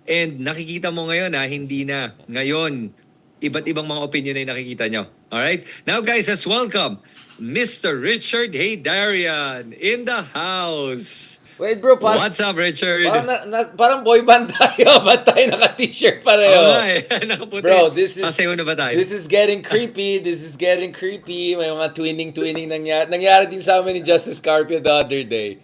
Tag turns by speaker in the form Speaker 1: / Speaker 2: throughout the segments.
Speaker 1: And nakikita mo ngayon na hindi na. Ngayon, iba't ibang mga opinion ay nakikita nyo. Alright? Now guys, let's welcome Mr. Richard Haydarian in the house.
Speaker 2: Wait bro,
Speaker 1: What's up, Richard?
Speaker 2: parang boy band tayo. Ba't tayo naka-t-shirt pareho?
Speaker 1: Oo nga eh. Nakaputi.
Speaker 2: Bro,
Speaker 1: Sasayaw na ba tayo?
Speaker 2: This is getting creepy. May mga twinning nangyari din sa amin ni Justice Carpio the other day.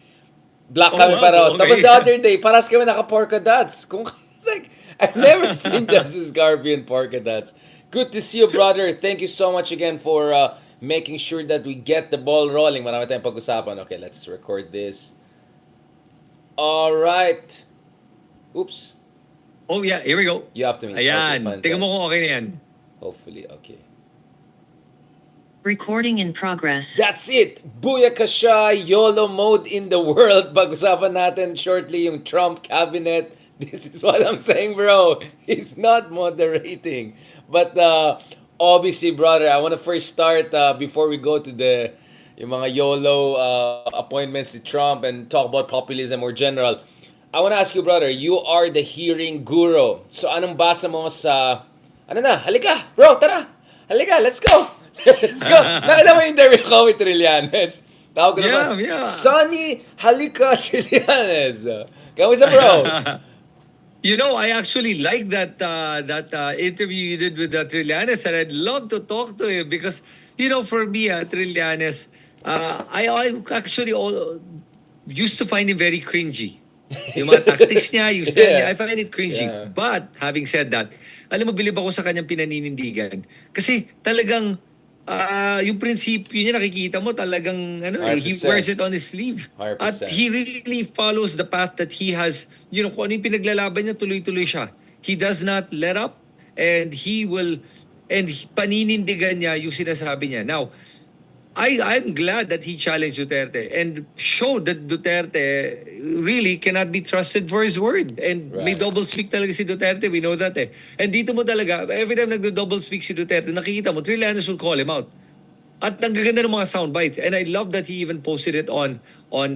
Speaker 2: Black kami pareho.
Speaker 1: Okay.
Speaker 2: Tapos the other day, paras kami naka-polka dots. It's like, I've never seen Justice Carpio in polka dots. Good to see you, brother. Thank you so much again for making sure that we get the ball rolling. Marami tayong pag-usapan. Okay, let's record this. All right. Oops.
Speaker 1: Oh yeah, here we go.
Speaker 2: You have to meet.
Speaker 1: Ayan.
Speaker 2: Okay,
Speaker 1: Tingnan mo kung okay na yan.
Speaker 2: hopefully, okay.
Speaker 3: Recording in progress.
Speaker 2: That's it! Booyakasha! YOLO mode in the world. Pag-usapan natin shortly yung Trump cabinet. This is what I'm saying, bro. He's not moderating. But obviously, brother, I want to first start before we go to yung mga YOLO appointments to Trump and talk about populism or general. I want to ask you, brother, you are the hearing guru. So anong basa mo sa... halika, bro, tara! Halika, let's go! Let's go! Nakita mo yung interview ko with Trillanes. Tawag ko
Speaker 1: Yeah.
Speaker 2: Sonny, halika, Trillanes. Kamusta, bro?
Speaker 1: You know, I actually like that interview you did with Trillanes, and I'd love to talk to him because, you know, for me, Trillanes, I actually used to find him very cringy. Yung mga tactics niya, yung style niya, I find it cringy.
Speaker 2: Yeah.
Speaker 1: But, having said that, alam mo, bilib ako sa kanyang pinaninindigan. Kasi talagang, yung prinsipyo niya, nakikita mo talagang, he
Speaker 2: 100%.
Speaker 1: wears it on his sleeve.
Speaker 2: 100%.
Speaker 1: At he really follows the path that he has, you know, kung ano yung pinaglalaban niya, tuloy-tuloy siya. He does not let up, and paninindigan niya yung sinasabi niya. Now, I'm glad that he challenged Duterte and showed that Duterte really cannot be trusted for his word. And may double speak talaga si Duterte. We know that eh. And dito mo talaga, every time nagdo-double speak si Duterte, nakikita mo, Trillanes will call him out. At ang gaganda ng mga sound bites. And I love that he even posted it on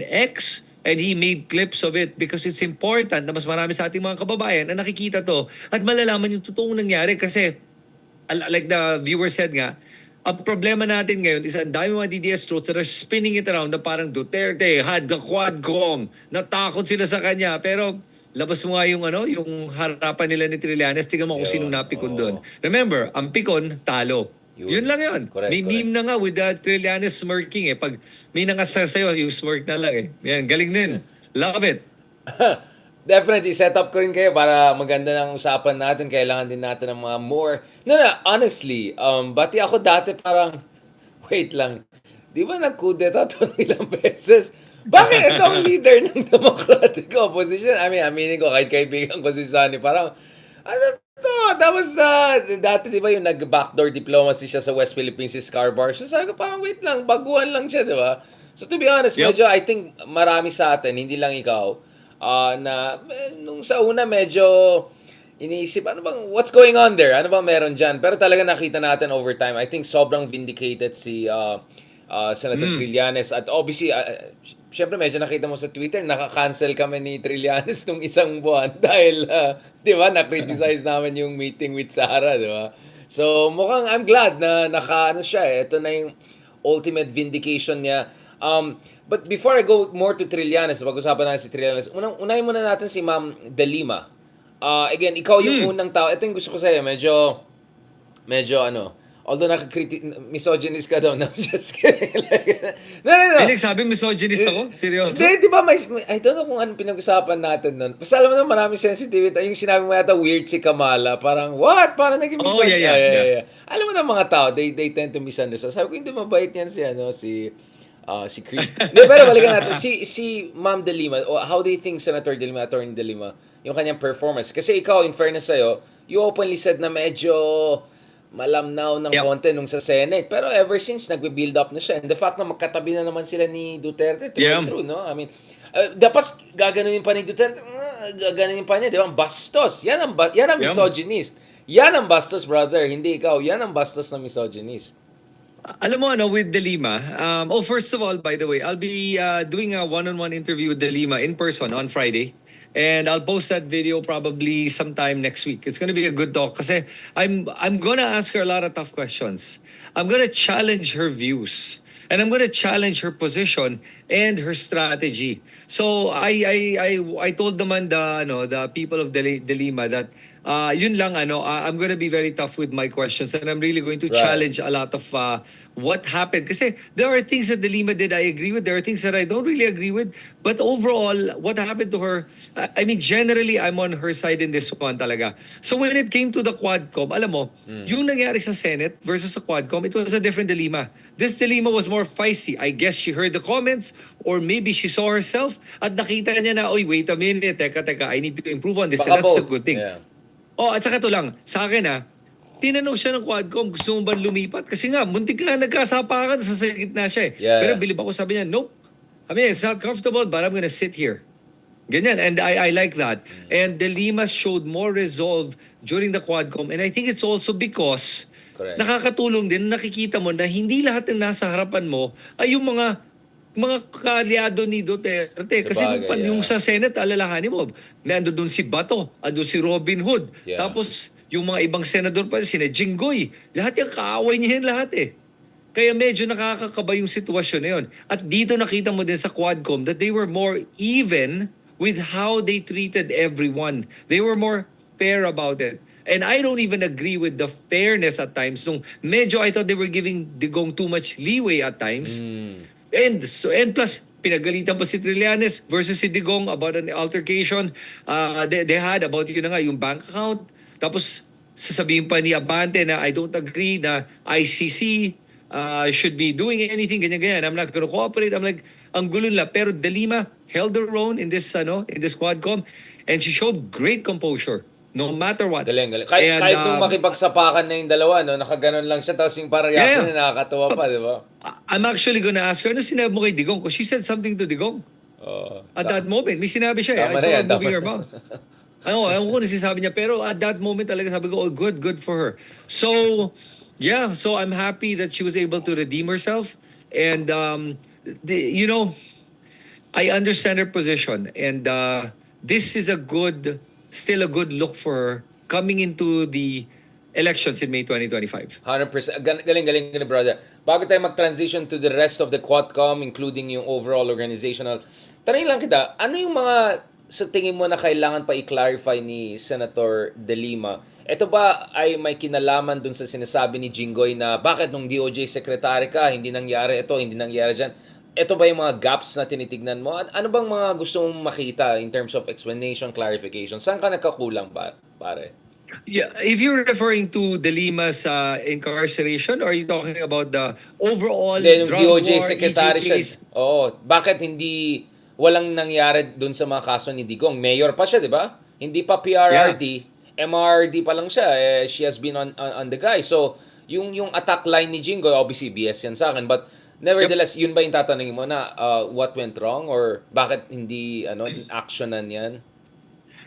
Speaker 1: X, and he made clips of it because it's important na mas marami sa ating mga kababayan na nakikita to at malalaman yung totoong nangyari. Kasi, like the viewer said nga, ang problema natin ngayon is ang dami mga DDS trolls that are spinning it around na parang Duterte had the Quadcom, natakot sila sa kanya. Pero labas mo nga yung harapan nila ni Trillanes, tingnan mo kung sinong napikon doon. Remember, ang pikon, talo. Yun lang yun. May meme na nga with Trillanes smirking eh. Pag may nangasar sa'yo, yung smirk na lang eh. Yan, galing din. Love it.
Speaker 2: Definitely, set up ko rin kayo para maganda ng usapan natin. Kailangan din natin ng mga more... No, honestly, bati ako dati parang... Wait lang. Di ba nag-kudeta ito ng ilang beses? Bakit itong leader ng Democratic Opposition? I mean, aminin ko, kahit kaibigan ko si Sonny, parang... Ano to? Tapos dati di ba yung nag-backdoor diplomacy siya sa West Philippines, si Scarborough. So sabi ko, parang wait lang, baguhan lang siya, di ba? So to be honest, medyo I think marami sa atin, hindi lang ikaw, na nung sa una medyo iniisip, what's going on there? Ano bang meron dyan? Pero talaga nakita natin over time. I think sobrang vindicated si Senator Trillanes. At obviously, syempre medyo nakita mo sa Twitter, naka-cancel kami ni Trillanes nung isang buwan dahil, di ba, na-criticize namin yung meeting with Sara, di ba? So, mukhang I'm glad na siya eh. Ito na yung ultimate vindication niya. But before I go more to Trillanes, pag-usapan natin si Trillanes, unahin muna natin si Ma'am De Lima. Again, ikaw yung unang tao. Ito yung gusto ko sa'yo, medyo although misogynist ka daw. No, just kidding. No.
Speaker 1: Ay, nagsabi misogynist ako? Seryoso?
Speaker 2: Di ba, I don't know kung anong pinag-usapan natin nun. Basta alam mo naman, maraming sensitivity. Yung sinabi mo yata, weird si Kamala. Parang, what? Parang naging misogynist.
Speaker 1: Oh, yeah.
Speaker 2: Alam mo na mga tao, they tend to misunderstand. Sabi ko, hindi mabait yan si Chris. Pero balikan natin. Si Ma'am De Lima, how do you think Senator De Lima, Attorney De Lima, yung kanyang performance? Kasi ikaw, in fairness sa'yo, you openly said na medyo malamnaw ng konti nung sa Senate. Pero ever since, nagbe-build up na siya. And the fact na magkatabi na naman sila ni Duterte, true, no? I mean, dapat gaganunin pa ni Duterte, gaganunin pa niya, di ba? Bastos. Yan ang misogynist. Yan ang bastos, brother. Hindi ikaw. Yan ang bastos na misogynist.
Speaker 1: Alam mo, with De Lima, first of all, by the way, I'll be doing a one-on-one interview with De Lima in person on Friday. And I'll post that video probably sometime next week. It's gonna be a good talk kasi I'm gonna ask her a lot of tough questions. I'm gonna challenge her views. And I'm gonna challenge her position and her strategy. So I told naman the people of the Lima that yun lang I'm gonna be very tough with my questions, and I'm really going to challenge a lot of what happened. Kasi there are things that the Lima did I agree with. There are things that I don't really agree with. But overall, what happened to her, I mean, generally, I'm on her side in this one talaga. So when it came to the Quadcom, alam mo, yung nangyari sa Senate versus sa Quadcom, it was a different dilemma. This dilemma was more feisty. I guess she heard the comments, or maybe she saw herself at nakita niya na, oy, wait a minute, teka, I need to improve on this.
Speaker 2: Baka
Speaker 1: And that's a
Speaker 2: both.
Speaker 1: good thing.
Speaker 2: Yeah.
Speaker 1: Oh, at saka to lang, sa akin tinanong siya ng Quadcom, gusto mo ba lumipat? Kasi nga, muntik nga nagkasapakan, sa gitna siya eh.
Speaker 2: Yeah.
Speaker 1: Pero bilib ako, sabi niya, nope. I mean, it's not comfortable, but I'm gonna sit here. Ganyan, and I like that. And the Lima showed more resolve during the Quadcom, and I think it's also because nakakatulong din, nakikita mo na hindi lahat ng nasa harapan mo ay yung mga kaalyado ni Duterte. Kasi yung sa Senate, alalahanin mo, nando doon si Bato, ando si Robin Hood.
Speaker 2: Yeah.
Speaker 1: Tapos yung mga ibang senador pa, sina Jinggoy. Lahat yung kaaway niya yan lahat eh. Kaya medyo nakakakaba yung sitwasyon na yun. At dito nakita mo din sa Quadcom that they were more even with how they treated everyone. They were more fair about it. And I don't even agree with the fairness at times. Nung medyo I thought they were giving Digong too much leeway at times. And plus, pinagalitan pa si Trillanes versus si Digong about an altercation they had about yung bank account. Tapos sasabihin pa ni Abante na I don't agree na ICC should be doing anything, ganyan. I'm not going to cooperate. I'm like, ang gulo nila. Pero De Lima held her own in this Quadcom, and she showed great composure. No matter what.
Speaker 2: Galing. Kahit nung makipagsapakan na yung dalawa, no, nakaganon lang siya, tapos yung parang reaction na nakakatawa pa, di ba?
Speaker 1: I'm actually gonna ask her, ano sinabi mo kay Digong? Because she said something to Digong. At that moment, may sinabi siya. I saw her moving her mouth. Ewan ko nasasabi niya, pero at that moment talaga sabi ko, oh, good for her. So, yeah, so I'm happy that she was able to redeem herself. And, I understand her position. And this is still a good look for her coming into the elections in May 2025.
Speaker 2: 100%. Galing, brother. Bago tayo mag-transition to the rest of the Quadcom, including yung overall organizational, tanongin lang kita, ano yung mga sa tingin mo na kailangan pa i-clarify ni Senator De Lima? Ito ba ay may kinalaman dun sa sinasabi ni Jinggoy na bakit nung DOJ secretary ka, hindi nangyari ito, hindi nangyari dyan? Ito ba yung mga gaps na tinitignan mo? Ano bang mga gusto mong makita in terms of explanation, clarification? Saan ka nagkakulang ba, pare?
Speaker 1: Yeah, if you're referring to De Lima's incarceration, or are you talking about the overall drug
Speaker 2: DOJ
Speaker 1: war,
Speaker 2: secretary
Speaker 1: EJ case?
Speaker 2: Oo. Bakit walang nangyari dun sa mga kaso ni Digong? Mayor pa siya, di ba? Hindi pa PRRD, MRD pa lang siya. She has been on the guy. So, yung attack line ni Jinggoy, obviously BS yan sa akin, but nevertheless, yun ba yung tatanungin mo na what went wrong or bakit hindi actionan yan?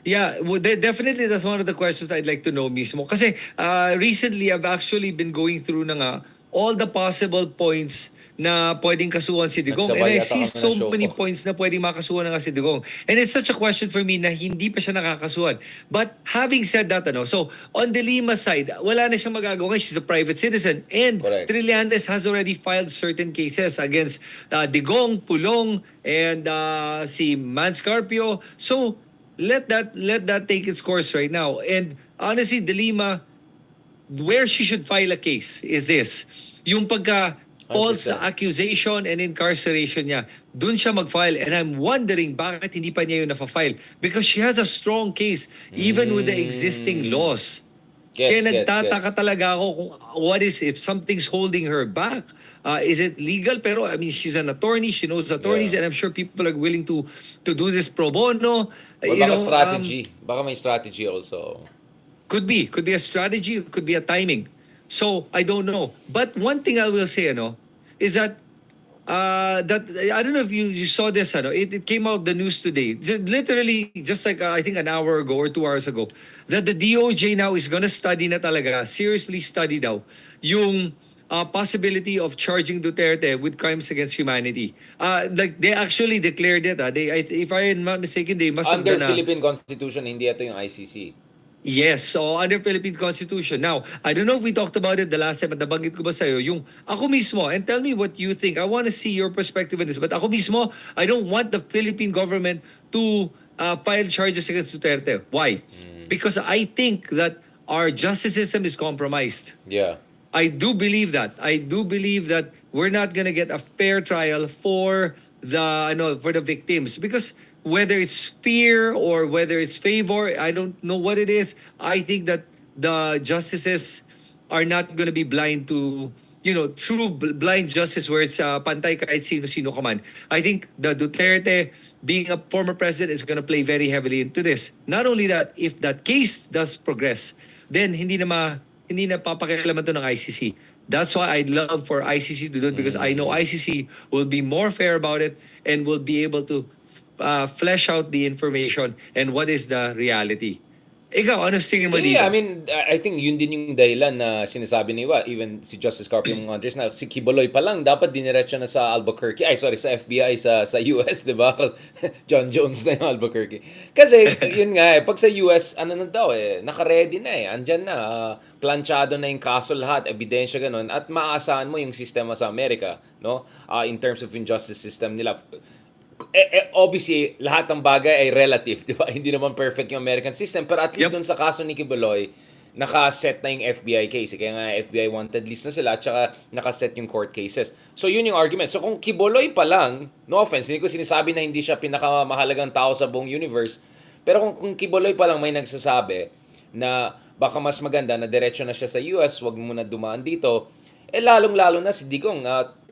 Speaker 1: Yeah, well, definitely that's one of the questions I'd like to know mismo. Kasi recently, I've actually been going through all the possible points na pwedeng kasuhan si Digong. And I see so many points na pwedeng makasuhan si Digong. And it's such a question for me na hindi pa siya nakakasuhan. But having said that, so on the Lima side, wala na siyang magagawa. She's a private citizen. And Trillanes has already filed certain cases against Digong, Pulong, and si Manscarpio. So let that take its course right now. And honestly, De Lima, where she should file a case is this. Yung false accusation and incarceration niya, dun siya mag-file. And I'm wondering bakit hindi pa niya yun na-file. Because she has a strong case even with the existing laws. Kaya nagtataka talaga ako kung if something's holding her back. Is it legal? Pero I mean, she's an attorney. She knows attorneys, and I'm sure people are willing to do this pro bono.
Speaker 2: Baka strategy. Baka may strategy also.
Speaker 1: Could be a strategy. Could be a timing. So I don't know. But one thing I will say, is that that I don't know if you saw this. It came out the news today. Literally, just like I think an hour ago or 2 hours ago, that the DOJ now is gonna study na talaga, seriously study daw, yung possibility of charging Duterte with crimes against humanity. Like they actually declared it. If I am not mistaken, they must have
Speaker 2: Under
Speaker 1: done a
Speaker 2: Philippine Constitution, hindi ito yung ICC.
Speaker 1: yes, so under Philippine Constitution. Now, I don't know if we talked about it the last time, but nabanggit ko ba sa'yo, yung ako mismo, and tell me what you think. I want to see your perspective on this. But ako mismo, I don't want the Philippine government to file charges against Duterte. Why? Because I think that our justice system is compromised.
Speaker 2: Yeah.
Speaker 1: I do believe that. I do believe that we're not gonna get a fair trial for the victims, because whether it's fear or whether it's favor, I don't know what it is. I think that the justices are not gonna be blind to true blind justice where it's pantay kahit sino ka man. I think the Duterte being a former president is gonna play very heavily into this. Not only that, if that case does progress, then hindi na papakialaman to ng ICC. That's why I'd love for ICC to do it, because I know ICC will be more fair about it and will be able to flesh out the information and what is the reality. Ikaw, ano tingin mo dito?
Speaker 2: Yeah, I mean, I think yun din yung dahilan na sinasabi ni Iwa, even si Justice Carpio Andres, na si Quiboloy pa lang dapat diniretso na sa Albuquerque. Sa FBI sa US, 'di ba? John Jones na yung Albuquerque. Kasi yun nga pag sa US, ano na daw naka-ready na andyan na, planchado na yung kaso lahat, ebidensya ganun, at maaasahan mo yung sistema sa Amerika, no? In terms of injustice system nila. Obviously, lahat ng bagay ay relative, di ba? Hindi naman perfect yung American system, pero at least dun sa kaso ni Quiboloy, nakaset na yung FBI case. Kaya nga FBI wanted list na sila, at saka nakaset yung court cases. So, yun yung argument. So, kung Quiboloy pa lang, no offense, hindi ko sinasabi na hindi siya pinakamahalagang tao sa buong universe, pero kung Quiboloy pa lang may nagsasabi na baka mas maganda na diretso na siya sa US, wag muna dumaan dito, lalong-lalo na si Digong,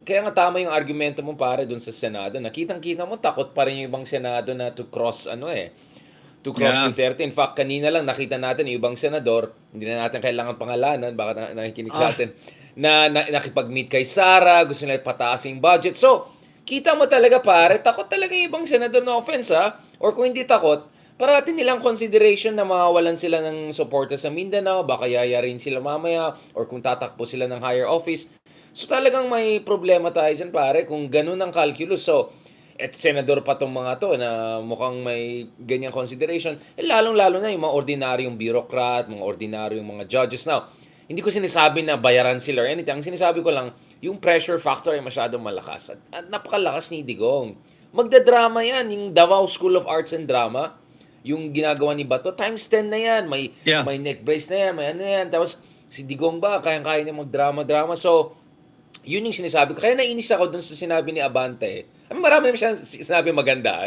Speaker 2: kaya nga tama yung argumento mo pare dun sa Senado. Nakitang-kita mo takot pa rin yung ibang Senado na to cross Duterte. In fact, kanina lang nakita natin yung ibang senador, hindi na natin kailangan pangalanan, baka nakikinig sa atin, na nakipag-meet kay Sara, gusto nila pataas yung budget. So, kita mo talaga pare, takot talaga yung ibang senador, na offense or kung hindi takot, parating nilang consideration na mawawalan sila ng suporta sa Mindanao, baka yayarin sila mamaya, or kung tatakbo sila ng higher office. So talagang may problema tayo dyan pare kung ganun ang calculus. So, senador pa tong mga to na mukhang may ganyang consideration. Lalong-lalo na yung mga ordinaryong bureaucrat, mga ordinaryong mga judges. Now, hindi ko sinasabi na bayaran sila or anything. Ang sinasabi ko lang, yung pressure factor ay masyadong malakas. At napakalakas ni Digong. Magdadrama yan. Yung Davao School of Arts and Drama, yung ginagawa ni Bato, times 10 na yan. May neck brace na yan, may ano yan. Tapos, si Digong ba, kayang-kaya niya magdrama-drama. So, yun yung sinasabi ko. Kaya nainis ako dun sa sinabi ni Abante. Marami naman siya sinabi maganda.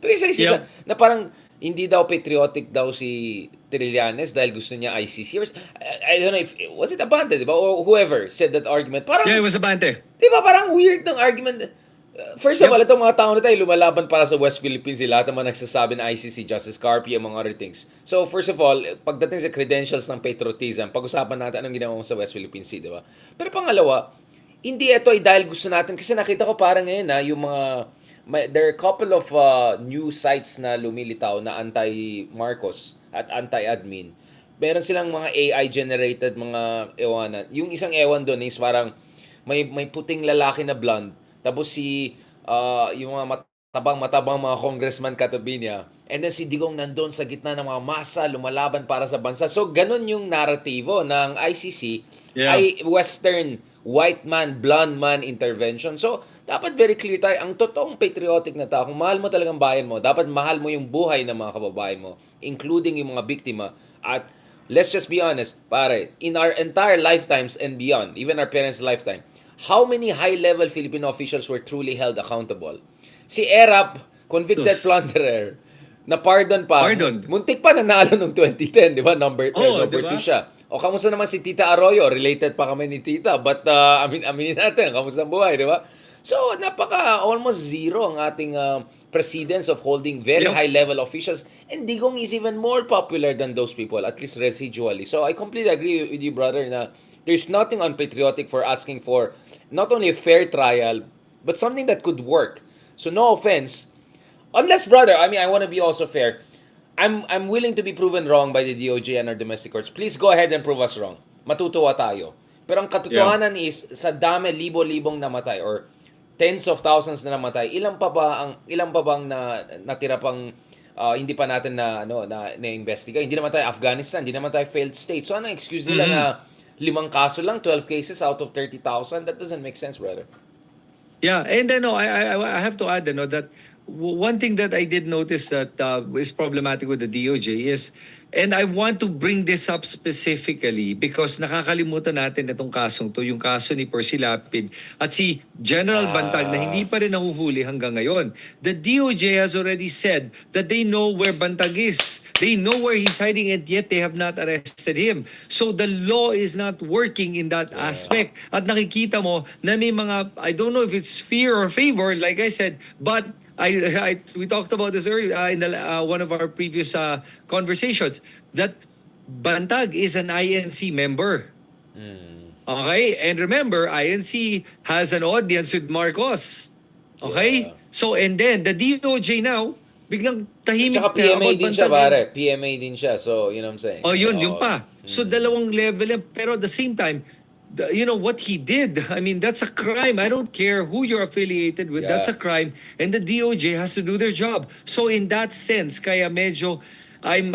Speaker 2: Pero isa na parang hindi daw patriotic daw si Trillanes dahil gusto niya ICC. I don't know if, was it Abante, di ba? Or whoever said that argument. Parang,
Speaker 1: Yeah, it was Abante.
Speaker 2: Di ba? Parang weird ng argument. First of all, itong mga tao na tayo lumalaban para sa West Philippines. Lahat naman nagsasabi na ICC, Justice Carpio, among other things. So, first of all, pagdating sa credentials ng patriotism, pag-usapan natin anong ginawa mo sa West Philippine Sea, di ba? Pero pangalawa, hindi ito ay dahil gusto natin. Kasi nakita ko parang ngayon yung there are a couple of news sites na lumilitaw na anti-Marcos at anti-admin. Meron silang mga AI-generated mga ewanan. Yung isang ewan doon is parang may puting lalaki na blonde. Tapos yung mga matabang mga congressman katabi niya. And then si Digong nandun sa gitna ng mga masa, lumalaban para sa bansa. So, ganun yung narratibo ng ICC ay Western white man, blonde man intervention. So, dapat very clear tayo. Ang totoong patriotic na tao, kung mahal mo talagang bayan mo, dapat mahal mo yung buhay ng mga kababayan mo, including yung mga biktima. At let's just be honest, pare, in our entire lifetimes and beyond, even our parents' lifetime, how many high-level Filipino officials were truly held accountable? Si Erap, convicted plunderer, na pardon pa. Muntik pa nanalo noong 2010, di ba? Number 2 siya. O kamusta naman si Tita Arroyo? Related pa kami ni Tita. But aminin natin, kamusta ang buhay, di ba? So, almost zero ang ating precedence of holding very high-level officials. And Digong is even more popular than those people, at least residually. So, I completely agree with you, brother, na there's nothing unpatriotic for asking for not only a fair trial, but something that could work. So, no offense. Unless, brother, I want to be also fair. I'm willing to be proven wrong by the DOJ and our domestic courts. Please go ahead and prove us wrong. Matutuwa tayo. Pero ang katotohanan is, sa dami, libo-libong namatay or tens of thousands na namatay, ilan pa bang natira pang hindi pa natin na-investiga? Hindi naman tayo Afghanistan, hindi naman tayo failed state. So anong excuse nila na 5 kaso lang, 12 cases out of 30,000? That doesn't make sense, brother.
Speaker 1: Yeah, and I have to add that one thing that I did notice that is problematic with the DOJ is, and I want to bring this up specifically because nakakalimutan natin itong kasong to, yung kaso ni Percy Lapid at si General Bantag na hindi pa rin nahuhuli hanggang ngayon. The DOJ has already said that they know where Bantag is. They know where he's hiding and yet they have not arrested him. So the law is not working in that aspect. At nakikita mo na may mga, I don't know if it's fear or favor, like I said, but we talked about this earlier in one of our previous conversations that Bantag is an INC member. Okay? And remember, INC has an audience with Marcos. Okay?
Speaker 2: Yeah.
Speaker 1: So, and then the DOJ now, biglang tahimik
Speaker 2: Tsaka
Speaker 1: na
Speaker 2: PMA
Speaker 1: about
Speaker 2: din siya,
Speaker 1: Bantag.
Speaker 2: pare. PMA din siya. So, you know what I'm saying?
Speaker 1: Oh, yun pa. So, dalawang level yan. Pero at the same time, what he did, I mean, that's a crime. I don't care who you're affiliated with.
Speaker 2: Yeah.
Speaker 1: That's a crime. And the DOJ has to do their job. So in that sense, kaya medyo, I'm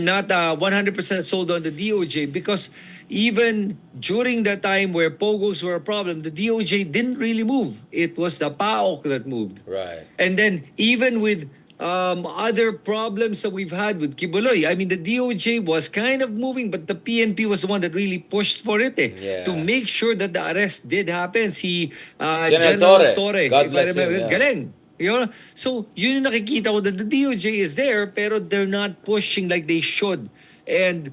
Speaker 1: not 100% sold on the DOJ because even during the time where POGOs were a problem, the DOJ didn't really move. It was the PAOK that moved.
Speaker 2: Right.
Speaker 1: And then even with other problems that we've had with Kibuloy, I mean, the DOJ was kind of moving, but the PNP was the one that really pushed for it to make sure that the arrest did happen. Si General Torre,
Speaker 2: God
Speaker 1: if I
Speaker 2: bless him,
Speaker 1: remember,
Speaker 2: yeah.
Speaker 1: galing. So, yun yung nakikita ko that the DOJ is there, pero they're not pushing like they should. And,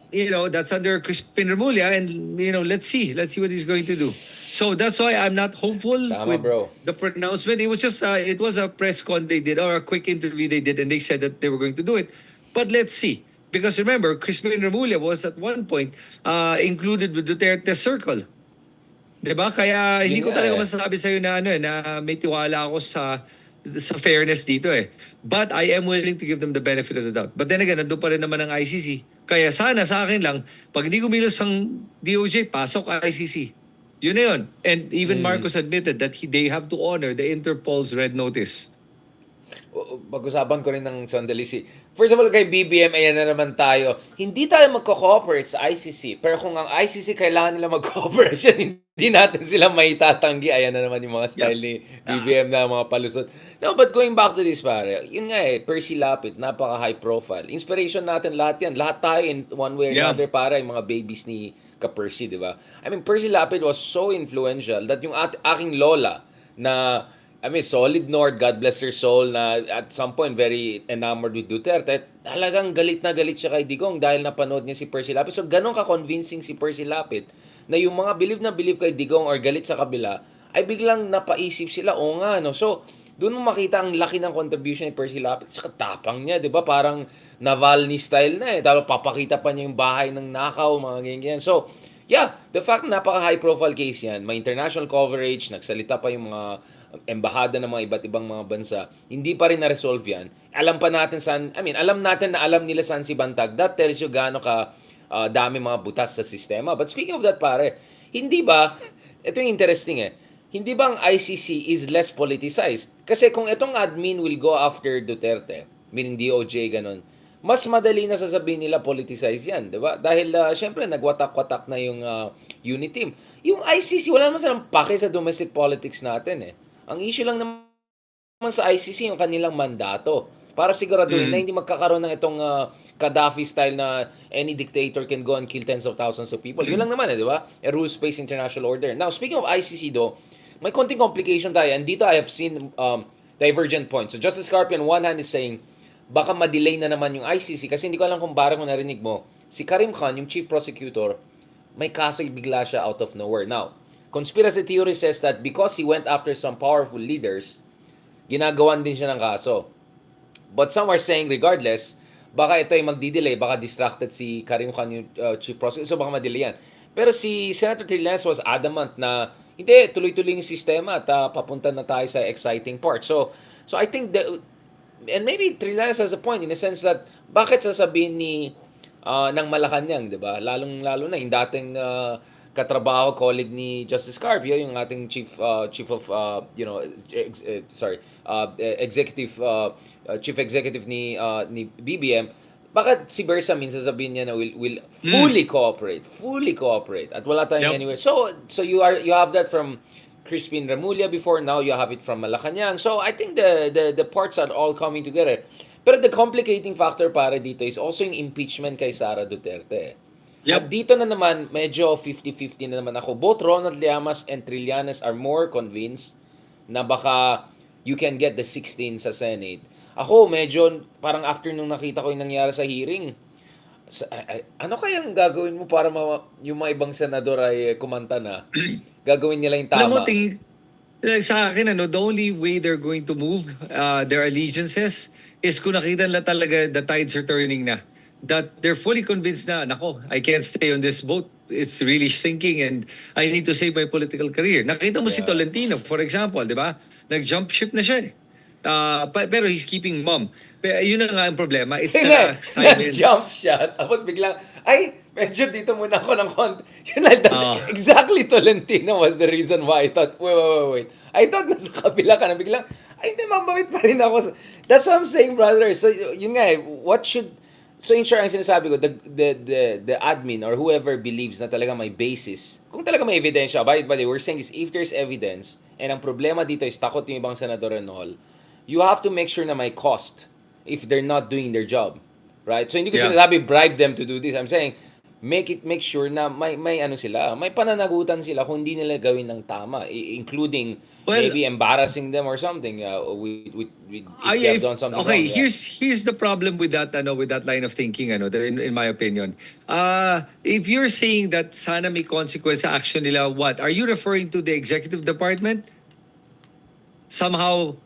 Speaker 1: that's under Crispin Remulla, and, let's see what he's going to do. So that's why I'm not hopeful with the pronouncement. It was just it was a press con they did or a quick interview they did, and they said that they were going to do it. But let's see, because remember, Crispin Remulla was at one point included with Duterte circle. Diba? Kaya hindi ko talaga masasabi sa iyo na may tiwala ako sa fairness dito But I am willing to give them the benefit of the doubt. But then again, nandun pa rin naman ang ICC. Kaya sana sa akin lang, pag hindi kumilos ang DOJ, pasok ICC. Yun na yun. And even Marcos admitted that they have to honor the Interpol's red notice.
Speaker 2: Pag-usapan ko rin ng sandali First of all, kay BBM, ayan na naman tayo. Hindi tayo magko-cooperate sa ICC. Pero kung ang ICC kailangan nila mag-cooperate, hindi natin sila maitatanggi. Ayan na naman yung mga style ni BBM na mga palusot. No, but going back to this, pare, yun nga Percy Lapid, napaka-high profile. Inspiration natin lahat yan. Lahat tayo in one way or another, pare, yung mga babies ni ka-Percy, di ba? I mean, Percy Lapid was so influential that yung aking lola na solid North, God bless her soul, na at some point very enamored with Duterte, talagang galit na galit siya kay Digong dahil napanood niya si Percy Lapid. So, ganun ka-convincing si Percy Lapid na yung mga believe na believe kay Digong or galit sa kabila, ay biglang napaisip sila, o nga, no? So, doon mo makita ang laki ng contribution ni Percy Lapid. Saka tapang niya, di ba? Parang Navalny style na Tapos papakita pa niya yung bahay ng nakaw, mga ganyan. So, yeah, the fact na napaka-high profile case yan, may international coverage, nagsalita pa yung mga embahada ng mga iba't ibang mga bansa, hindi pa rin na-resolve yan. Alam pa natin alam natin na alam nila saan si Bantag. That tells you gaano ka dami mga butas sa sistema. But speaking of that, pare, hindi ba, ito yung interesting hindi ba ang ICC is less politicized? Kasi kung itong admin will go after Duterte, meaning DOJ, ganun, mas madali na sasabihin nila politicized yan, di ba? Dahil, syempre, nagwatak-watak na yung unit team. Yung ICC, wala naman silang pake sa domestic politics natin Ang issue lang naman sa ICC, yung kanilang mandato. Para siguraduhin na hindi magkakaroon ng itong Gaddafi style na any dictator can go and kill tens of thousands of people. Yun lang naman di ba? A rules-based international order. Now, speaking of ICC though, may konting complication tayo. And dito I have seen divergent points. So Justice Carpio on one hand is saying, baka ma-delay na naman yung ICC kasi hindi ko alam kung parang kung narinig mo, si Karim Khan, yung chief prosecutor, may kaso bigla siya out of nowhere. Now, conspiracy theory says that because he went after some powerful leaders, ginagawan din siya ng kaso. But some are saying regardless, baka ito ay magdi-delay, baka distracted si Karim Khan, yung chief prosecutor, so baka ma-delay yan. Pero si Senator Trillanes was adamant na hindi, tuloy-tuloy yung sistema at papunta na tayo sa exciting part. So I think that, and maybe Trillanes has a point in the sense that bakit sasabihin ni ng Malacanang, 'di ba? Lalong-lalo na yung dating katrabaho colleague ni Justice Carpio, yung ating chief of executive chief executive ni BBM. Bakit si Bersamin sasabihin niya na will fully cooperate at wala tayong
Speaker 1: Yep.
Speaker 2: anywhere. So you have that from Crispin Remulla before, now you have it from Malacanang. So I think the parts are all coming together. Pero the complicating factor para dito is also yung impeachment kay Sara Duterte. At
Speaker 1: Yep.
Speaker 2: dito na naman, medyo 50-50 na naman ako. Both Ronald Llamas and Trillanes are more convinced na baka you can get the 16 sa Senate. Ako, medyo parang after nung nakita ko yung nangyari sa hearing, ano kayang gagawin mo para yung mga ibang senador ay kumanta na gagawin nila yung
Speaker 1: Alam mo,
Speaker 2: tama?
Speaker 1: like sa akin, the only way they're going to move their allegiances is kung nakita nila talaga the tides are turning na. That they're fully convinced na, nako, I can't stay on this boat. It's really sinking and I need to save my political career. Nakita mo si
Speaker 2: Yeah.
Speaker 1: Tolentino, for example, di ba? Nag-jump ship na siya eh. Pero he's keeping mum. Pero yun na nga ang problema. It's
Speaker 2: Sige,
Speaker 1: the silence.
Speaker 2: nag-jump shot, tapos biglang, ay, medyo dito muna ako ng konti. Yun na, exactly Tolentino was the reason why I thought, wait. I thought nasa kabila ka na biglang, ay, hindi, mabawit pa rin ako. That's what I'm saying, brother. So, yun nga eh, so in short, ang sinasabi ko, the admin or whoever believes na talaga may basis, kung talaga may ebidensya, by the way, we're saying is if there's evidence, and ang problema dito is takot yung ibang senador and all, you have to make sure na may cost if they're not doing their job. Right? So hindi ko sinasabi bribe them to do this. I'm saying make sure na may ano sila, may pananagutan sila kung hindi nila gawin ng tama, including maybe embarrassing them or something with if they have done something
Speaker 1: okay,
Speaker 2: wrong. Yeah.
Speaker 1: here's the problem with that with that line of thinking in my opinion. If you're saying that sana may consequence sa action nila, what? Are you referring to the executive department? Somehow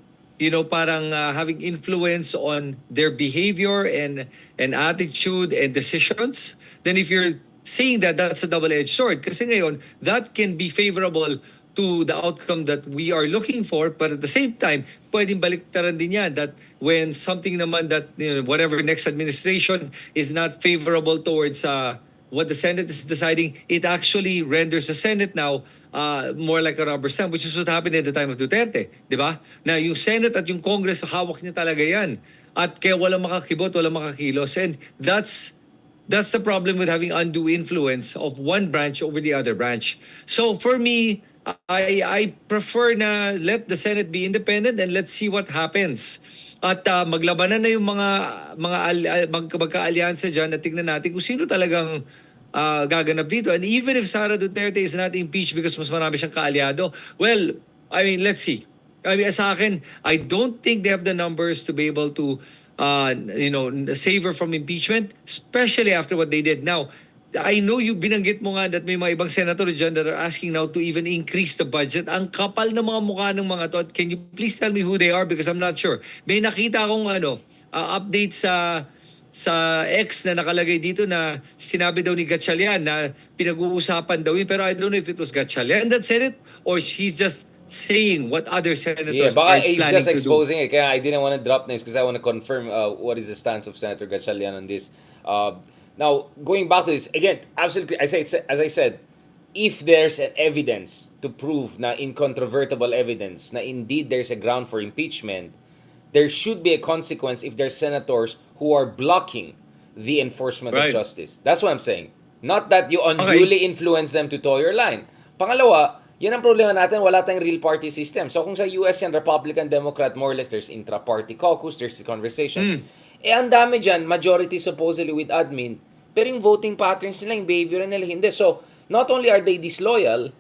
Speaker 1: parang having influence on their behavior and attitude and decisions, then if you're saying that, that's a double-edged sword. Kasi ngayon, that can be favorable to the outcome that we are looking for, but at the same time, pwedeng baliktaran din yan that when something naman that, whatever next administration is not favorable towards what the Senate is deciding, it actually renders the Senate now more like a rubber stamp, which is what happened at the time of Duterte. Di ba? Na yung Senate at yung Congress, hawak niya talaga yan. At kaya walang makakibot, walang makakilos. And that's the problem with having undue influence of one branch over the other branch. So for me, I prefer na let the Senate be independent and let's see what happens. At maglabanan na yung magka-alyansa dyan at tingnan natin kung sino talagang gaganap dito. And even if Sara Duterte is not impeached because mas marami siyang kaalyado, well, I mean, let's see. I mean, sa akin, I don't think they have the numbers to be able to, save her from impeachment, especially after what they did. Now, I know you binanggit mo nga that may mga ibang senator dyan that are asking now to even increase the budget. Ang kapal ng mga mukha ng mga to. Can you please tell me who they are because I'm not sure. May nakita akong update sa X na nakalagay dito na sinabi daw ni Gatchalian na pinag-uusapan daw yun. Pero I don't know if it was Gatchalian that said it or he's just saying what other senators are
Speaker 2: he's
Speaker 1: planning
Speaker 2: just
Speaker 1: to do.
Speaker 2: exposing it. Kaya I didn't want to drop names because I want to confirm what is the stance of Senator Gatchalian on this. Now, going back to this, again, absolutely, as I said, if there's an evidence to prove na incontrovertible evidence na indeed there's a ground for impeachment, there should be a consequence if there's senators who are blocking the enforcement of justice. That's what I'm saying. Not that you unduly influence them to toe your line. Pangalawa, yan ang problema natin, wala tayong real party system. So kung sa US yan, Republican, Democrat, more or less, there's intra-party caucus, there's the conversation. Ang dami dyan, majority supposedly with admin, pero yung voting patterns nila, yung behavior nila, hindi. So, not only are they disloyal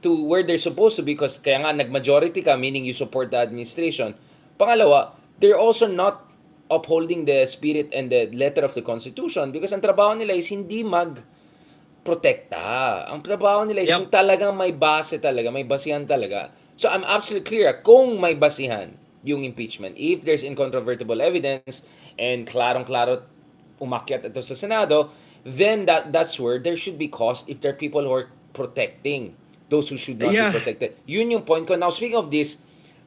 Speaker 2: to where they're supposed to be, because kaya nga nag-majority ka, meaning you support the administration. Pangalawa, they're also not upholding the spirit and the letter of the Constitution because ang trabaho nila is hindi mag-protekta. Ang trabaho nila is kung talagang may base talaga, may basihan talaga. So, I'm absolutely clear kung may basihan yung impeachment. If there's incontrovertible evidence and klarong-klaro umakyat ito sa Senado, then that's where there should be cost if there are people who are protecting those who should not be protected. Yun yung point ko. Now, speaking of this,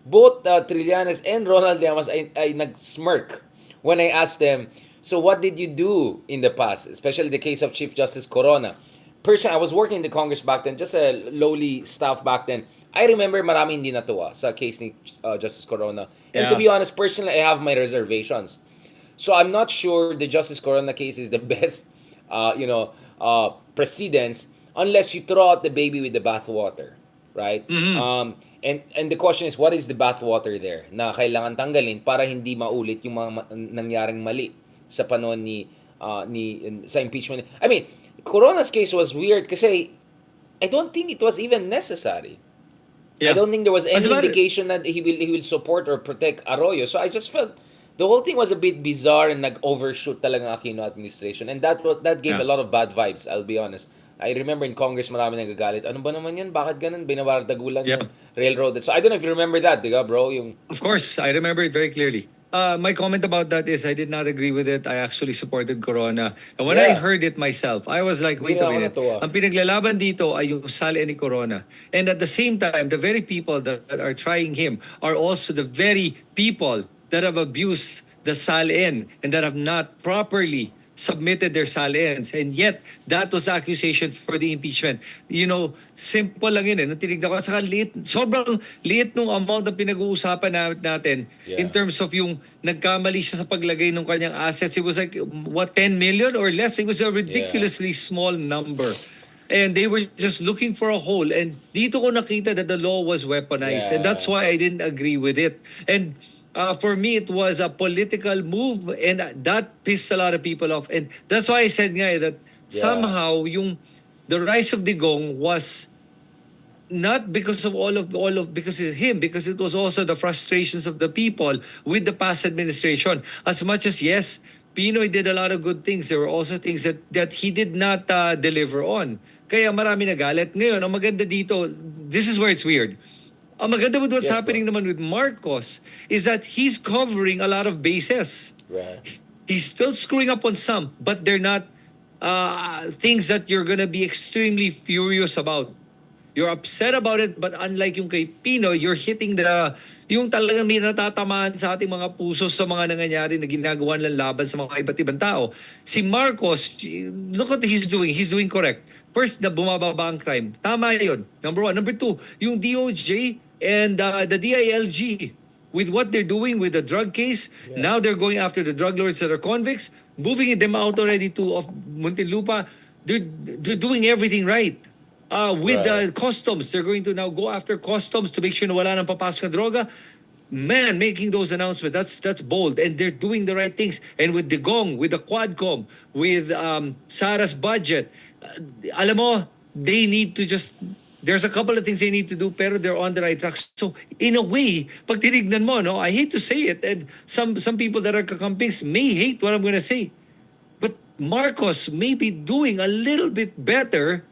Speaker 2: both Trillanes and Ronald Llamas ay nag-smirk when I asked them, So what did you do in the past, especially the case of Chief Justice Corona? Personally, I was working in the Congress back then, just a lowly staff back then. I remember maraming hindi natuwa sa case ni Justice Corona. And to
Speaker 1: Yeah.
Speaker 2: be honest, personally, I have my reservations. So I'm not sure the Justice Corona case is the best, precedence unless you throw out the baby with the bathwater, right?
Speaker 1: Mhm.
Speaker 2: And the question is, what is the bathwater there na kailangan tanggalin para hindi maulit yung mga nangyaring mali sa panahon sa impeachment? I mean, Corona's case was weird kasi I don't think it was even necessary. I
Speaker 1: Yeah.
Speaker 2: don't think there was any
Speaker 1: As a matter,
Speaker 2: indication that he will support or protect Arroyo. So I just felt the whole thing was a bit bizarre and nag-overshoot talaga ang Aquino administration, and that gave
Speaker 1: yeah.
Speaker 2: a lot of bad vibes, I'll be honest. I remember in Congress marami nagagalit. Ano ba naman yan? Bakit ganun? Binabardagulan
Speaker 1: Yeah.
Speaker 2: yung railroad. So I don't know if you remember that, diga bro? Yung
Speaker 1: Of course, I remember it very clearly. My comment about that is I did not agree with it. I actually supported Corona. And when I
Speaker 2: Yeah.
Speaker 1: heard it myself, I was like,
Speaker 2: Hindi
Speaker 1: wait a
Speaker 2: na ako
Speaker 1: minute.
Speaker 2: natuwa.
Speaker 1: Ang pinaglalaban dito ay yung sale ni Corona. And at the same time, the very people that are trying him are also the very people that have abused the SALN and that have not properly submitted their SALNs. And yet, that was the accusation for the impeachment. You know, simple lang yun eh. Nung tinignan ko, saka sobrang liit nung amount na pinag-uusapan natin in
Speaker 2: Yeah.
Speaker 1: terms of yung nagkamali siya sa paglagay ng kanyang assets. It was like, what, 10 million or less? It was a ridiculously small number. And they were just looking for a hole. And dito ko nakita that the law was weaponized. And that's
Speaker 2: Yeah.
Speaker 1: why I didn't agree with it. And for me, it was a political move, and that pissed a lot of people off. And that's why I said nga that somehow the rise of Digong was not because of because of him, because it was also the frustrations of the people with the past administration. As much as yes, Pinoy did a lot of good things, there were also things that he did not deliver on. Kaya marami nagalit. Ngayon, ang maganda dito, this is where it's weird. Ang maganda with what's
Speaker 2: Yes,
Speaker 1: happening naman with Marcos is that he's covering a lot of bases.
Speaker 2: right.
Speaker 1: He's still screwing up on some, but they're not things that you're gonna be extremely furious about. You're upset about it, but unlike yung kay Pino, you're hitting yung talagang may natatamaan sa ating mga puso sa mga nangyayari na ginagawa ng laban sa mga iba't ibang tao. Si Marcos, look what he's doing. He's doing correct. First, na bumababa ang crime. Tama yun. Number one. Number two, yung DOJ and the DILG, with what they're doing with the drug case, now they're going after the drug lords that are convicts, moving them out already to of Muntinlupa. They're doing everything right. With the customs, they're going to now go after customs to make sure na wala nang papasok na droga. Man, making those announcements, that's bold. And they're doing the right things. And with Digong, with the Quadcom, with Sara's budget, alam mo, they need to just, there's a couple of things they need to do, pero they're on the right track. So, in a way, pag tinignan mo, no, I hate to say it, and some people that are kakampings may hate what I'm gonna say. But Marcos may be doing a little bit better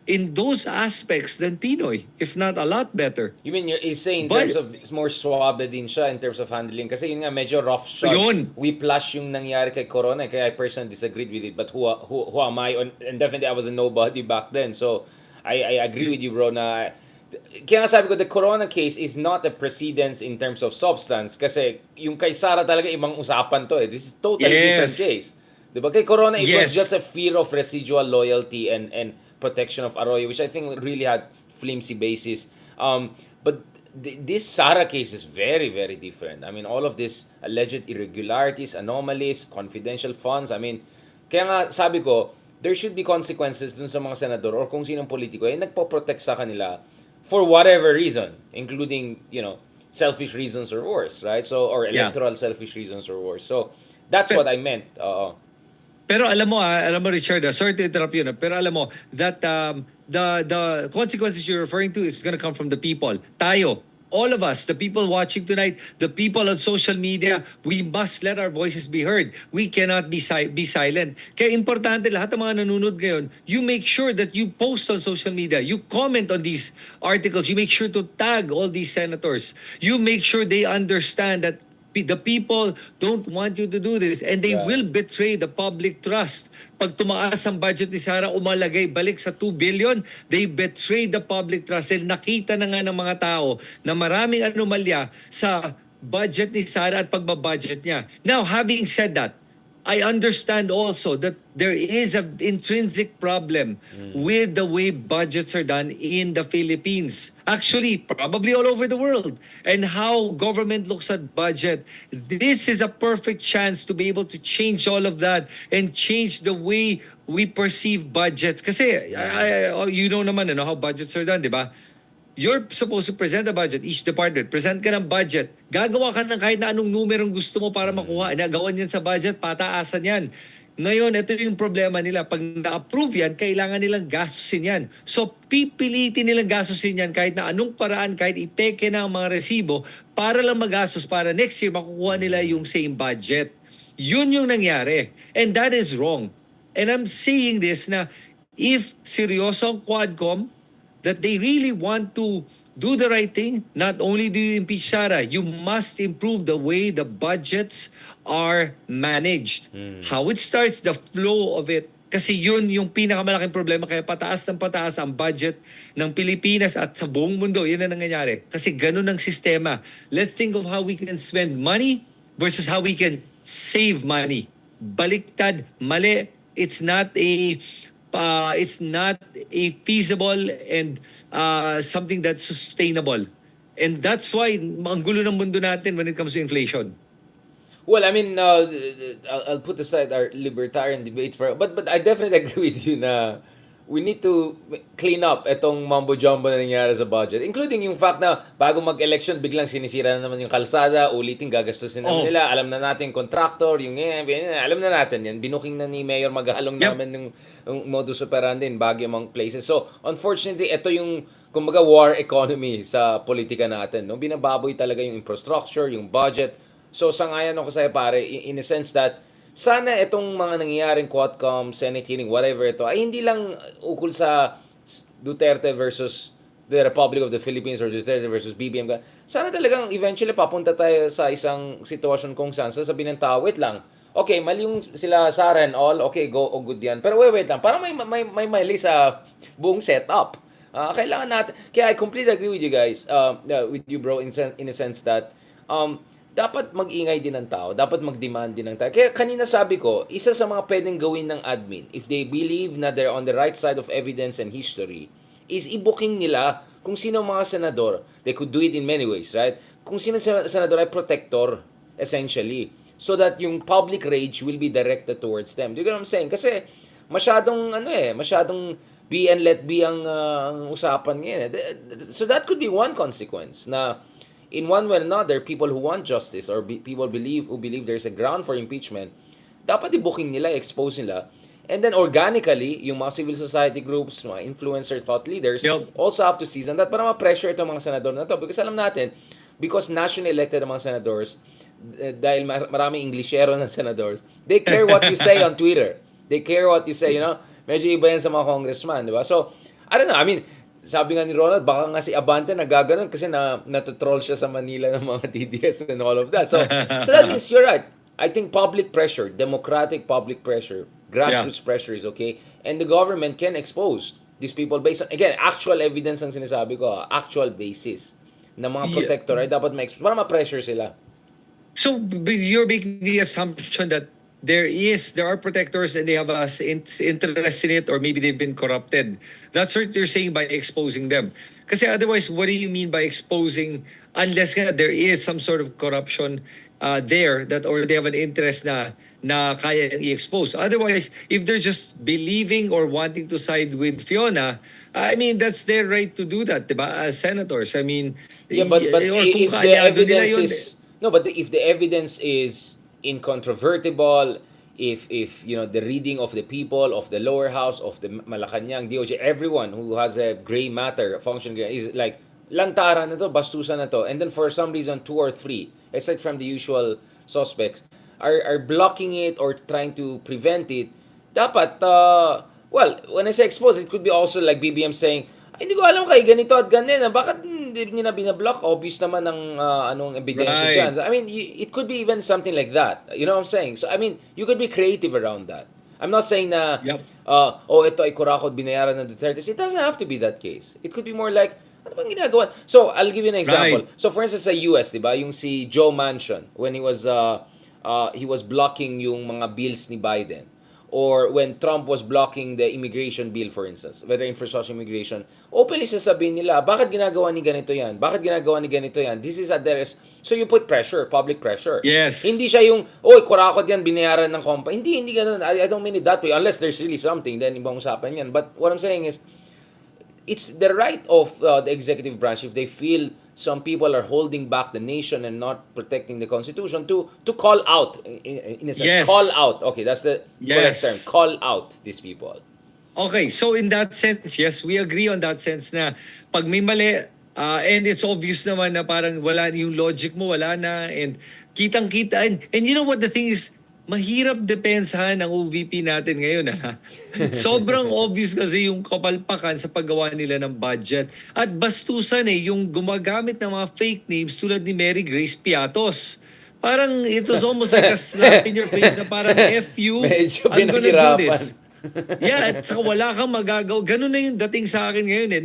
Speaker 1: in those aspects than Pinoy, if not a lot better.
Speaker 2: You mean you're saying in
Speaker 1: But-
Speaker 2: terms of it's more suave din siya in terms of handling kasi yun nga medyo rough shot.
Speaker 1: Yun.
Speaker 2: Whiplash yung nangyari kay Corona kaya I personally disagreed with it, but who am I, and definitely I was a nobody back then, so I agree with you bro na kaya nga sabi ko the Corona case is not a precedence in terms of substance kasi yung kay Sara talaga ibang usapan to this is totally different
Speaker 1: Yes.
Speaker 2: case, diba? Kay Corona it was
Speaker 1: Yes.
Speaker 2: just a fear of residual loyalty and protection of Arroyo, which I think really had flimsy basis. But this Sara case is very, very different. I mean, all of this alleged irregularities, anomalies, confidential funds. I mean, kaya nga sabi ko, there should be consequences dun sa mga senador or kung sinong politiko nagpo-protect sa kanila for whatever reason, including, selfish reasons or worse, right? So, or electoral selfish reasons or worse. So, that's what I meant.
Speaker 1: Pero alam mo Richard, sorry to interrupt you, pero alam mo that the consequences you're referring to is going to come from the people. Tayo, all of us, the people watching tonight, the people on social media, we must let our voices be heard. We cannot be silent. Kaya importante lahat ng mga nanonood ngayon, you make sure that you post on social media, you comment on these articles, you make sure to tag all these senators. You make sure they understand that the people don't want you to do this and they will betray the public trust. Pag tumaas ang budget ni Sara, umalagay balik sa 2 billion, they betray the public trust. And nakita na nga ng mga tao na maraming anomalya sa budget ni Sara at pagbabudget niya. Now, having said that, I understand also that there is an intrinsic problem with the way budgets are done in the Philippines. Actually, probably all over the world. And how government looks at budget. This is a perfect chance to be able to change all of that and change the way we perceive budgets. Kasi, you know naman how budgets are done, di ba? You're supposed to present a budget, each department, present ka ng budget. Gagawa ka ng kahit na anong numerong gusto mo para makuha. Nagawan yan sa budget, pataasan yan. Ngayon, ito yung problema nila. Pag na-approve yan, kailangan nilang gastusin yan. So, pipilitin nilang gastusin yan kahit na anong paraan, kahit ipeke na ang mga resibo, para lang magastos, para next year makukuha nila yung same budget. Yun yung nangyari. And that is wrong. And I'm saying this na if seryoso ang Quadcom, that they really want to do the right thing, not only do you impeach Sara, you must improve the way the budgets are managed. How it starts, the flow of it. Kasi yun yung pinakamalaking problema. Kaya pataas ng pataas ang budget ng Pilipinas at sa buong mundo. Yun ang nangyayari. Kasi ganun ang sistema. Let's think of how we can spend money versus how we can save money. Baliktad, mali. It's not a feasible and something that's sustainable. And that's why ang gulo ng mundo natin when it comes to inflation.
Speaker 2: Well, I mean, I'll put aside our libertarian debate but I definitely agree with you na we need to clean up itong mambo-jumbo na nangyari sa budget. Including yung fact na bago mag-election, biglang sinisira na naman yung kalsada, ulitin, gagastusin na nila. Alam na natin yung contractor, alam na natin yan. Binuking na ni Mayor Maghalong namin yung modus operandi in bagay among places. So, unfortunately, ito yung kumbaga war economy sa politika natin. No? Binababoy talaga yung infrastructure, yung budget. So, sangayon ako sa'yo pare, in a sense that sana itong mga nangyayaring Quadcom, Senate hearing, whatever ito, ay hindi lang ukol sa Duterte versus the Republic of the Philippines or Duterte versus BBM. Sana talagang eventually papunta tayo sa isang sitwasyon kung saan sasabihin ng tao, wait lang, okay, mali yung sila Sara and all, okay, go, good yan. Pero wait lang, parang may mali sa buong setup. Kailangan natin, kaya I completely agree with you guys, with you bro, in a sense that, dapat mag-ingay din ng tao, dapat mag-demand din ng tao. Kaya kanina sabi ko, isa sa mga pwedeng gawin ng admin, if they believe na they're on the right side of evidence and history, is i-booking nila kung sino mga senador. They could do it in many ways, right? Kung sino senador ay protector, essentially. So that yung public rage will be directed towards them. Do you get what I'm saying? Kasi masyadong be and let be ang usapan ngayon. So that could be one consequence na in one way or another, people who want justice or people who believe there's a ground for impeachment, dapat i-booking nila, expose nila. And then organically, yung mga civil society groups, mga influencer, thought leaders, also have to seize on that para ma-pressure itong mga senador na to. Because alam natin, because nationally elected ang mga senadors, dahil maraming Englishero ng senadors, they care what you say on Twitter. They care what you say, Medyo iba yan sa mga congressman, di ba? So, I don't know, I mean, sabi nga ni Ronald, baka nga si Abante nagaganon kasi natotroll siya sa Manila ng mga TDS and all of that. So that means you're right. I think public pressure, democratic public pressure, grassroots pressure is okay. And the government can expose these people based on, again, actual evidence ang sinasabi ko, actual basis na mga protector ay dapat ma-expose para ma-pressure sila.
Speaker 1: So you're making the assumption that there are protectors and they have us interest in it, or maybe they've been corrupted. That's what you're saying by exposing them. Kasi otherwise, what do you mean by exposing unless there is some sort of corruption there that, or they have an interest na kaya i-expose. Otherwise, if they're just believing or wanting to side with Fiona, I mean, that's their right to do that, diba? As senators. I mean,
Speaker 2: but if the evidence if the evidence is incontrovertible, if the reading of the people of the lower house of the Malacanang DOJ, everyone who has a gray matter function is like lantaran na to, bastusan na to, and then for some reason 2 or 3 aside from the usual suspects are blocking it or trying to prevent it, dapat well, when I say expose, it could be also like BBM saying, ay, hindi ko alam kay ganito at ganyan, bakit hindi niya binablock? Obvious naman ng anong ebidensya dyan. I mean, it could be even something like that. You know what I'm saying? So, I mean, you could be creative around that. I'm not saying na, ito ay kurakot, binayaran ng Duterte. It doesn't have to be that case. It could be more like, ano bang ginagawa? So, I'll give you an example. So, for instance, sa US, di ba? Yung si Joe Manchin, when he was he was blocking yung mga bills ni Biden. Or when Trump was blocking the immigration bill, for instance, whether infrastructure immigration, openly sasabihin nila, bakit ginagawa ni ganito yan? Bakit ginagawa ni ganito yan? This is address. So you put pressure, public pressure.
Speaker 1: Yes.
Speaker 2: Hindi siya yung, oy, kurakot yan, binayaran ng company. Hindi ganun. I don't mean it that way. Unless there's really something, then ibang usapan yan. But what I'm saying is, it's the right of the executive branch, if they feel some people are holding back the nation and not protecting the Constitution, to call out, in a sense.
Speaker 1: Yes.
Speaker 2: Call out. Okay, that's the correct
Speaker 1: Yes.
Speaker 2: term. Call out these people.
Speaker 1: Okay, so in that sense, yes, we agree on that sense na pag may mali, and it's obvious naman na parang wala yung logic mo, wala na, and kitang-kita. And you know what the thing is, mahirap depensahan ang OVP natin ngayon. Sobrang obvious kasi yung kapalpakan sa paggawa nila ng budget. At bastusan yung gumagamit ng mga fake names tulad ni Mary Grace Piatos. Parang it's almost like a slap in your face na parang F you,
Speaker 2: Medyo
Speaker 1: I'm gonna do
Speaker 2: pinahirapan.
Speaker 1: this. Yeah, at saka wala kang magagawa. Ganun na yung dating sa akin ngayon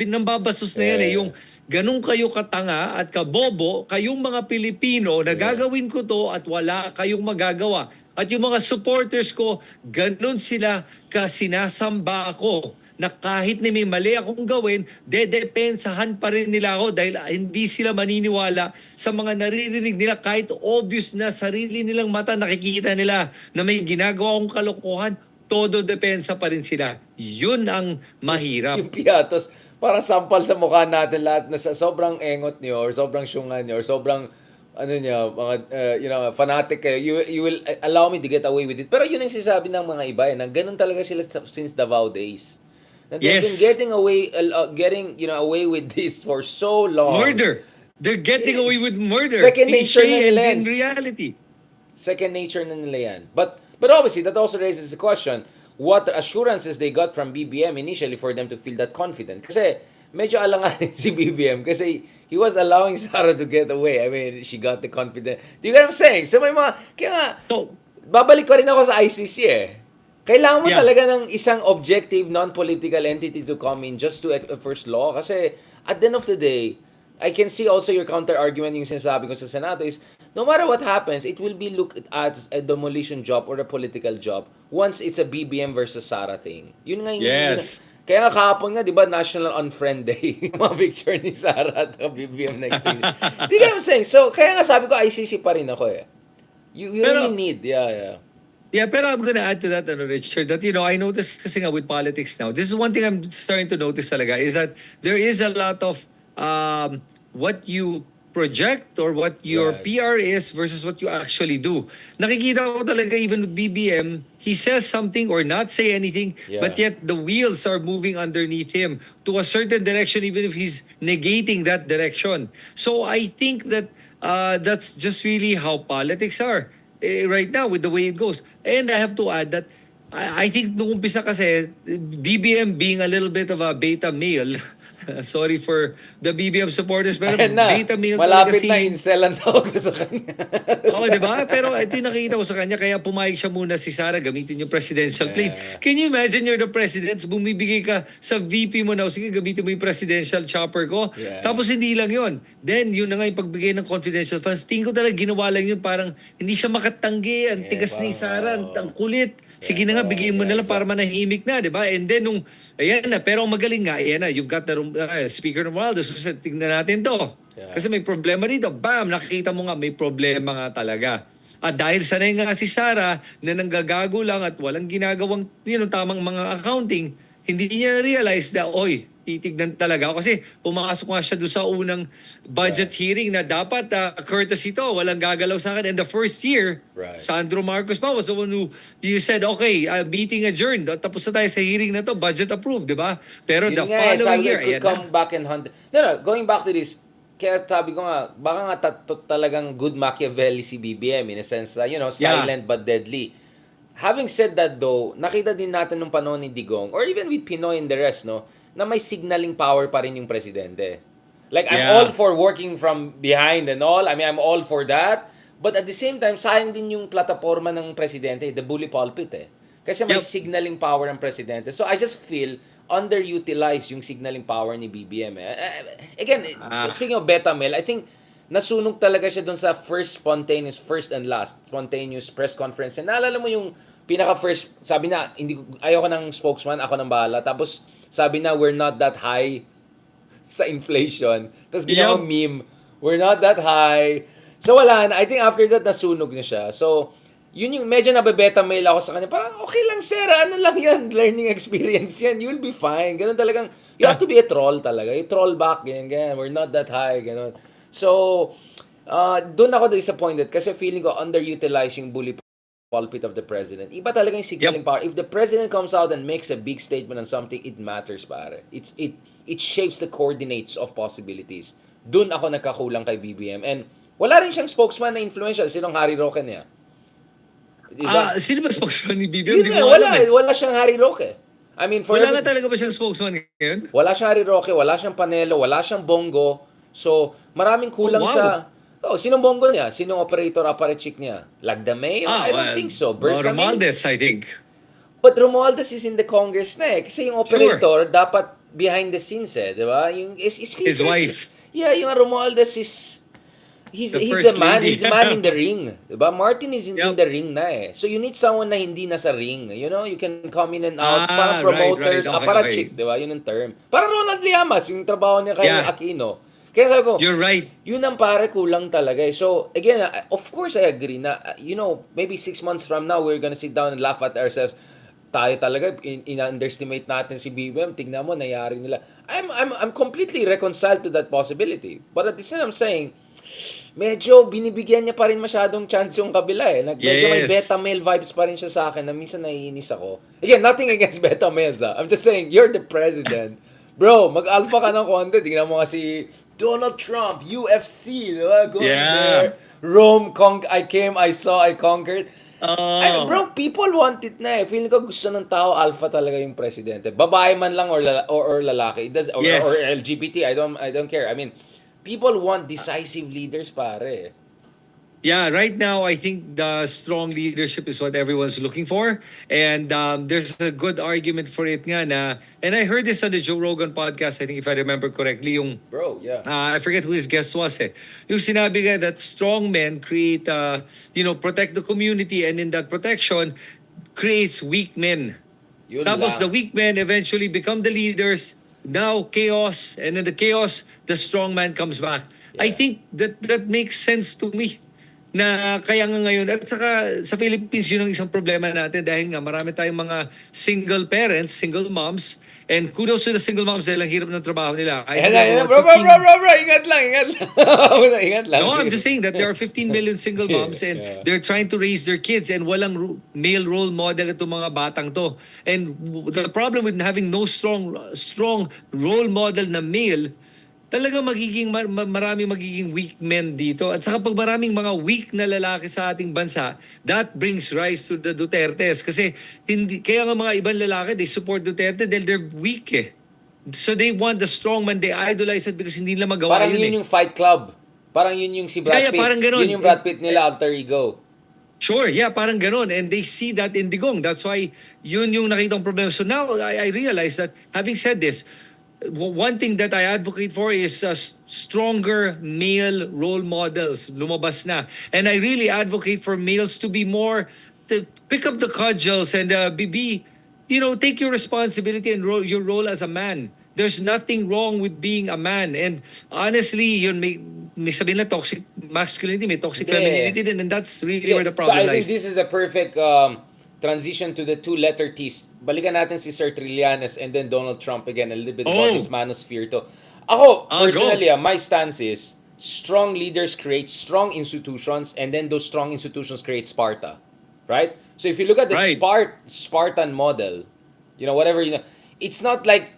Speaker 1: nambabastos na yan yung ganun kayo katanga at kabobo, kayong mga Pilipino na gagawin ko to at wala kayong magagawa. At yung mga supporters ko, ganun sila sinasamba ako na kahit na may mali akong gawin, dedepensahan pa rin nila ako dahil hindi sila maniniwala sa mga naririnig nila kahit obvious na sarili nilang mata nakikita nila na may ginagawa akong kalokohan, todo depensa pa rin sila. Yun ang mahirap.
Speaker 2: Yung Piatos, parang sampal sa mukha natin lahat na sa sobrang engot niyo or sobrang syungan niyo or sobrang mga fanatic kayo. You will allow me to get away with it. Pero yun ang sinasabi ng mga iba na ganun talaga sila since Davao days. Na they've been getting away away with this for so long.
Speaker 1: Murder. They're getting away with murder.
Speaker 2: Second nature na nila yan.
Speaker 1: In reality.
Speaker 2: Second nature na nila yan. But obviously, that also raises the question, what assurances they got from BBM initially for them to feel that confident? Kasi medyo alanganin si BBM kasi he was allowing Sara to get away. I mean, she got the confidence. Do you get what I'm saying? So may kaya nga, babalik ko rin ako sa ICC Kailangan mo talaga ng isang objective, non-political entity to come in just to enforce law. Kasi at the end of the day, I can see also your counter-argument yung sinasabi ko sa Senado is, no matter what happens, it will be looked at as a demolition job or a political job once it's a BBM versus Sara thing. Yun nga yung kaya nga kahapon nga, di ba, National Unfriend Day. Yung mga picture ni Sara at BBM next to you. Di ka I'm saying? So, kaya nga sabi ko, ICC pa rin ako You really need,
Speaker 1: Yeah, pero I'm gonna add to that, Richard, that, I notice kasi nga with politics now, this is one thing I'm starting to notice talaga, is that there is a lot of what you project or what your PR is versus what you actually do. Nakikita ko talaga even with BBM, he says something or not say anything, but yet the wheels are moving underneath him to a certain direction even if he's negating that direction. So I think that that's just really how politics are right now with the way it goes. And I have to add that I think nung umpisa kasi, BBM being a little bit of a beta male, sorry for the BBM supporters, pero beta male
Speaker 2: malapit na incel ang tawag sa kanya.
Speaker 1: Oo, di ba? Pero ito yung nakita ko sa kanya, kaya pumayag siya muna si Sara gamitin yung presidential plane. Can you imagine you're the president, bumibigay ka sa VP mo na, sige, gamitin mo yung presidential chopper ko. Tapos hindi lang yun. Then, yun na nga yung pagbigay ng confidential funds. Tingin ko talaga ginawa lang yun, parang hindi siya makatanggi. Ang tigas ni Sara, ang kulit. Sige na nga, bigyan mo na lang para manahimik na, di ba? And then, ayan na, pero magaling nga, ayan na, you've got the Speaker Romualdez, so tingnan natin to. Kasi may problema dito. Bam! Nakikita mo nga, may problema nga talaga. At dahil sanay nga si Sara na nanggagago lang at walang ginagawang tamang mga accounting, hindi niya realize na, titignan talaga ako. Kasi pumakasok nga siya doon sa unang budget hearing na dapat courtesy to, walang gagalaw sa akin. And the first year, Sandro Marcos pa was the one who you said, okay, meeting adjourned. Tapos na tayo sa hearing na to, budget approved, di ba? Pero the following year,
Speaker 2: could come back and hunt. No, going back to this, kaya sabi ko nga, baka nga talagang good Machiavelli si BBM in a sense, silent but deadly. Having said that though, nakita din natin nung panahon ni Digong, or even with Pinoy and the rest, na may signaling power pa rin yung presidente. Like, I'm all for working from behind and all. I mean, I'm all for that. But at the same time, sayang din yung plataforma ng presidente, the bully pulpit Kasi may signaling power ng presidente. So I just feel underutilized yung signaling power ni BBM Again, speaking of beta male, I think nasunog talaga siya doon sa first and last spontaneous press conference. And naalala mo yung pinaka-first, sabi na, ayoko ng spokesman, ako nang bahala. Tapos, sabi na, we're not that high sa inflation. Tapos ginawa meme, we're not that high. So wala na. I think after that, nasunog na siya. So, yun yung medyo nabebeta mail ako sa kanya. Parang, okay lang, Sara. Ano lang yan? Learning experience yan. You'll be fine. Ganun talagang, you have to be a troll talaga. You troll back, ganyan. We're not that high, ganun. So, doon ako disappointed kasi feeling ko underutilized yung bully pulpit of the president. Iba talaga yung signaling power. If the president comes out and makes a big statement on something, it matters, pare. It shapes the coordinates of possibilities. Doon ako nagkakulang kay BBM. And wala rin siyang spokesman na influential. Sinong Harry Roque niya?
Speaker 1: Diba? Sino ba spokesman ni BBM?
Speaker 2: Yun nga, wala siyang Harry Roque. I mean,
Speaker 1: wala nga talaga ba siyang spokesman ngayon?
Speaker 2: Wala siyang Harry Roque, wala siyang Panelo, wala siyang Bongo. So, maraming kulang sa... sinong Bongo niya? Sinong operator apparatchik niya? Lagdamay? I don't think so.
Speaker 1: Romualdez, I think.
Speaker 2: But Romualdez is in the Congress na eh. Kasi yung operator, dapat behind the scenes eh. Di ba?
Speaker 1: His wife.
Speaker 2: Yeah, yung Romualdez is... He's the man. He's the man in the ring. Diba? Martin is in the ring na eh. So you need someone na hindi nasa ring. You know, you can come in and out. Parang promoters,
Speaker 1: right. Okay,
Speaker 2: apparatchik. Diba? Yun ang term. Parang Ronald Llamas, yung trabaho niya kay Aquino. Kaya sabi ko,
Speaker 1: you're right.
Speaker 2: Yun ang pare kulang talaga eh. So again, of course I agree na, maybe 6 months from now, we're gonna sit down and laugh at ourselves. Tayo talaga, in-underestimate natin si BBM. Tingnan mo, nangyari nila. I'm completely reconciled to that possibility. But at the same time, I'm saying, medyo binibigyan niya pa rin masyadong chance yung kabila eh. Medyo may beta male vibes pa rin siya sa akin na minsan naiinis ako. Again, nothing against beta males I'm just saying, you're the president. Bro, mag-alpha ka ng konti. Tingnan mo kasi Donald Trump, UFC, diba? Going there. Rome, I came, I saw, I conquered. Bro, people want it na eh. Feeling ko gusto ng tao, alpha talaga yung presidente. Babae man lang or lalaki. Or LGBT, I don't care. I mean, people want decisive leaders, pare.
Speaker 1: Yeah, right now, I think the strong leadership is what everyone's looking for. And there's a good argument for it nga na, and I heard this on the Joe Rogan podcast, I think if I remember correctly, yung...
Speaker 2: Bro, yeah.
Speaker 1: I forget who his guest was eh. Yung sinabi nga that strong men create, protect the community, and in that protection, creates weak men. Tapos the weak men eventually become the leaders. Now, chaos, and in the chaos, the strong man comes back. Yeah. I think that makes sense to me. Na kaya nga ngayon, at saka sa Philippines, yun ang isang problema natin dahil nga marami tayong mga single parents, single moms, and kudos to the single moms dahil ang hirap ng trabaho nila.
Speaker 2: Bro, ingat lang. Ingat lang.
Speaker 1: No, I'm just saying that there are 15 million single moms and they're trying to raise their kids and walang male role model itong mga batang to. And the problem with having no strong role model na male, talaga marami magiging weak men dito. At saka pag maraming mga weak na lalaki sa ating bansa, that brings rise to the Dutertes. Kasi kaya nga mga ibang lalaki, they support Duterte dahil they're weak eh. So they want the strong man, they idolize it because hindi nila magawa
Speaker 2: parang yun yung Fight Club. Parang yun yung si Brad Pitt.
Speaker 1: Parang ganun.
Speaker 2: Yun yung Brad Pitt nila, alter ego.
Speaker 1: Sure, yeah, parang ganun. And they see that in Digong. That's why yun yung nakitang problema. So now I realize that having said this, one thing that I advocate for is stronger male role models. Lumabas na. And I really advocate for males to be more, to pick up the cudgels and take your responsibility and your role as a man. There's nothing wrong with being a man. And honestly, yun may sabihin na toxic masculinity, may toxic femininity din. And that's really where the problem lies.
Speaker 2: So I think this is a perfect transition to the two letter T's. Balikan natin si Sir Trillanes and then Donald Trump again, a little bit about his manosphere to. Ako, personally, my stance is strong leaders create strong institutions and then those strong institutions create Sparta. Right? So if you look at the Spartan model, it's not like,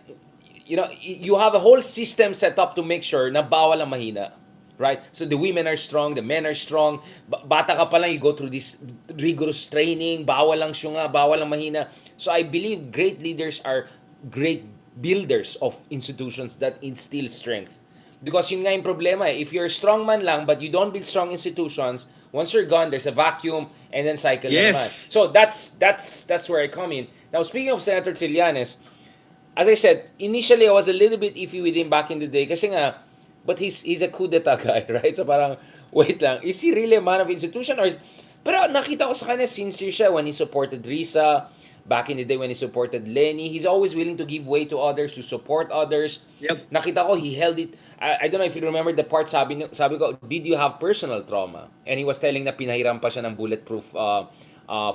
Speaker 2: you have a whole system set up to make sure na bawal ang mahina. Right? So the women are strong, the men are strong. Bata ka pa lang, you go through this rigorous training. Bawal lang syunga, bawal lang mahina. So I believe great leaders are great builders of institutions that instill strength. Because yun nga yung problema eh. If you're a strong man lang, but you don't build strong institutions, once you're gone, there's a vacuum and then cycle na naman. So that's where I come in. Now, speaking of Senator Trillanes, as I said, initially I was a little bit iffy with him back in the day kasi nga, but he's a coup d'etat guy, right? So parang, wait lang, is he really a man of institution or is... Pero nakita ko sa kanya, sincere siya when he supported Risa, back in the day when he supported Lenny. He's always willing to give way to others, to support others.
Speaker 1: Yep.
Speaker 2: Nakita ko, he held it. I don't know if you remember the part, sabi ko, did you have personal trauma? And he was telling na pinahiram pa siya ng bulletproof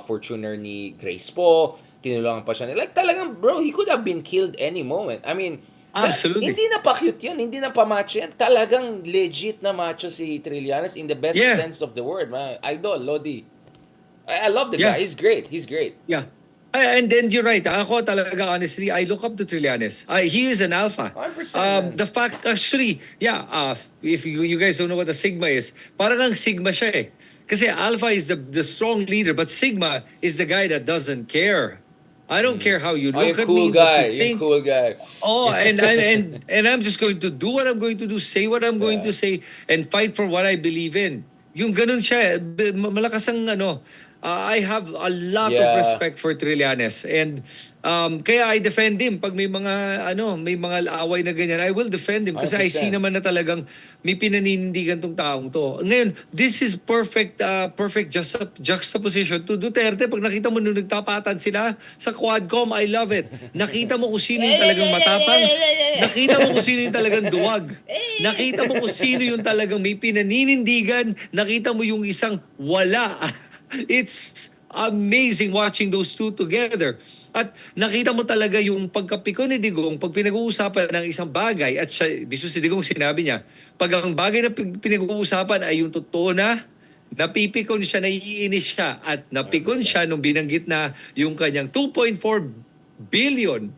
Speaker 2: Fortuner ni Grace po. Tinulungan pa siya. Like talagang, bro, he could have been killed any moment. I mean,
Speaker 1: Absolutely.
Speaker 2: hindi na pa-cute yun. Hindi na pa-macho yan. Talagang legit na macho si Trillanes in the best sense of the word. Man. Idol, Lodi. I love the guy. He's great. He's great.
Speaker 1: Yeah. And then you're right. Ako talaga, honestly, I look up to Trillanes. He is an alpha.
Speaker 2: 100%.
Speaker 1: The fact, actually, if you guys don't know what a Sigma is, parang ang Sigma siya eh. Kasi alpha is the strong leader, but Sigma is the guy that doesn't care. I don't care how you look at me.
Speaker 2: You're cool guy.
Speaker 1: Oh, and I'm just going to do what I'm going to do, say what I'm going to say, and fight for what I believe in. Yung ganun siya, malakas ang I have a lot of respect for Trillanes, and kaya I defend him pag may mga away na ganyan. I will defend him kasi
Speaker 2: 100%.
Speaker 1: I see naman na talagang may pinaninindigan tong taong to. Ngayon, this is perfect juxtaposition to Duterte. Pag nakita mo nung nagtapatan sila sa Quadcom, I love it. Nakita mo kung sino yung talagang matapang. Nakita mo kung sino yung talagang duwag. Nakita mo kung sino yung talagang may pinaninindigan. Nakita mo yung isang wala. It's amazing watching those two together. At nakita mo talaga yung pagkapiko ni Digong pag pinag-uusapan ng isang bagay at siya, mismo si Digong sinabi niya, pag ang bagay na pinag-uusapan ay yung totoo na, napipikon siya, naiinis siya at napikon siya nung binanggit na yung kanyang 2.4 billion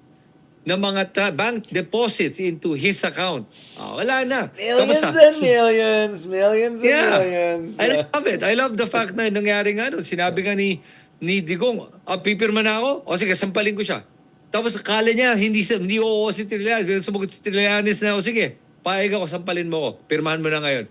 Speaker 1: na mga bank deposits into his account. Wala na.
Speaker 2: Millions and millions.
Speaker 1: I love it. I love the fact na nangyari nga doon. Sinabi nga ni Digong, pipirma na ako? O sige, sampalin ko siya. Tapos akala niya, hindi oo si Trillanes. Sumagot si Trillanes na, o sige, paig ako, sampalin mo ako. Pirmahan mo na ngayon.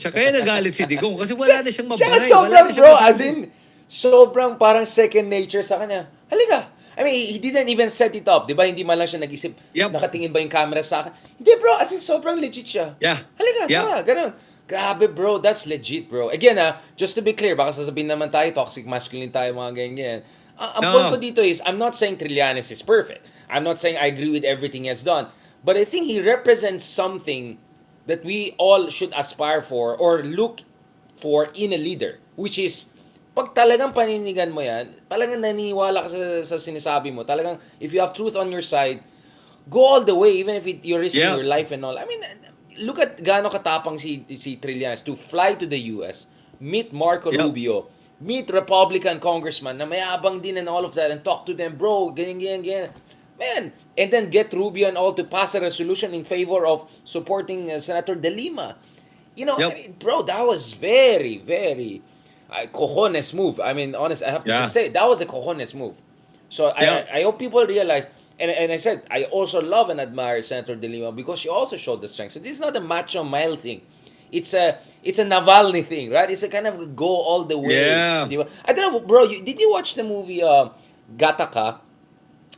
Speaker 1: Kaya nagalit si Digong kasi wala na siyang mabanay.
Speaker 2: Sobrang bro, as in, sobrang parang second nature sa kanya. Halika. I mean, he didn't even set it up. Di ba? Hindi man lang siya nag-isip, nakatingin ba yung camera sa akin? Hindi bro, as in sobrang legit siya.
Speaker 1: Yeah.
Speaker 2: Halika, ganun. Grabe bro, that's legit bro. Again just to be clear, baka sasabihin naman tayo, toxic masculine tayo, mga ganyan. Ang point ko dito is, I'm not saying Trillanes is perfect. I'm not saying I agree with everything he has done. But I think he represents something that we all should aspire for or look for in a leader. Which is, pag talagang paninigan mo yan, talagang naniniwala ka sa sinasabi mo, talagang if you have truth on your side, go all the way, even if you're risking your life and all. I mean, look at gaano katapang si Trillanes to fly to the US, meet Marco Rubio, meet Republican congressman na mayabang din and all of that and talk to them, bro, ganyan. Man, and then get Rubio and all to pass a resolution in favor of supporting Senator De Lima. You know, I mean, bro, that was very, very cojones move. I mean, honest, I have to just say, that was a cojones move. So I hope people realize, and I said, I also love and admire Senator De Lima because she also showed the strength. So this is not a macho male thing. It's a Navalny thing, right? It's a kind of go all the way.
Speaker 1: Yeah.
Speaker 2: I don't know, bro, did you watch the movie Gattaca?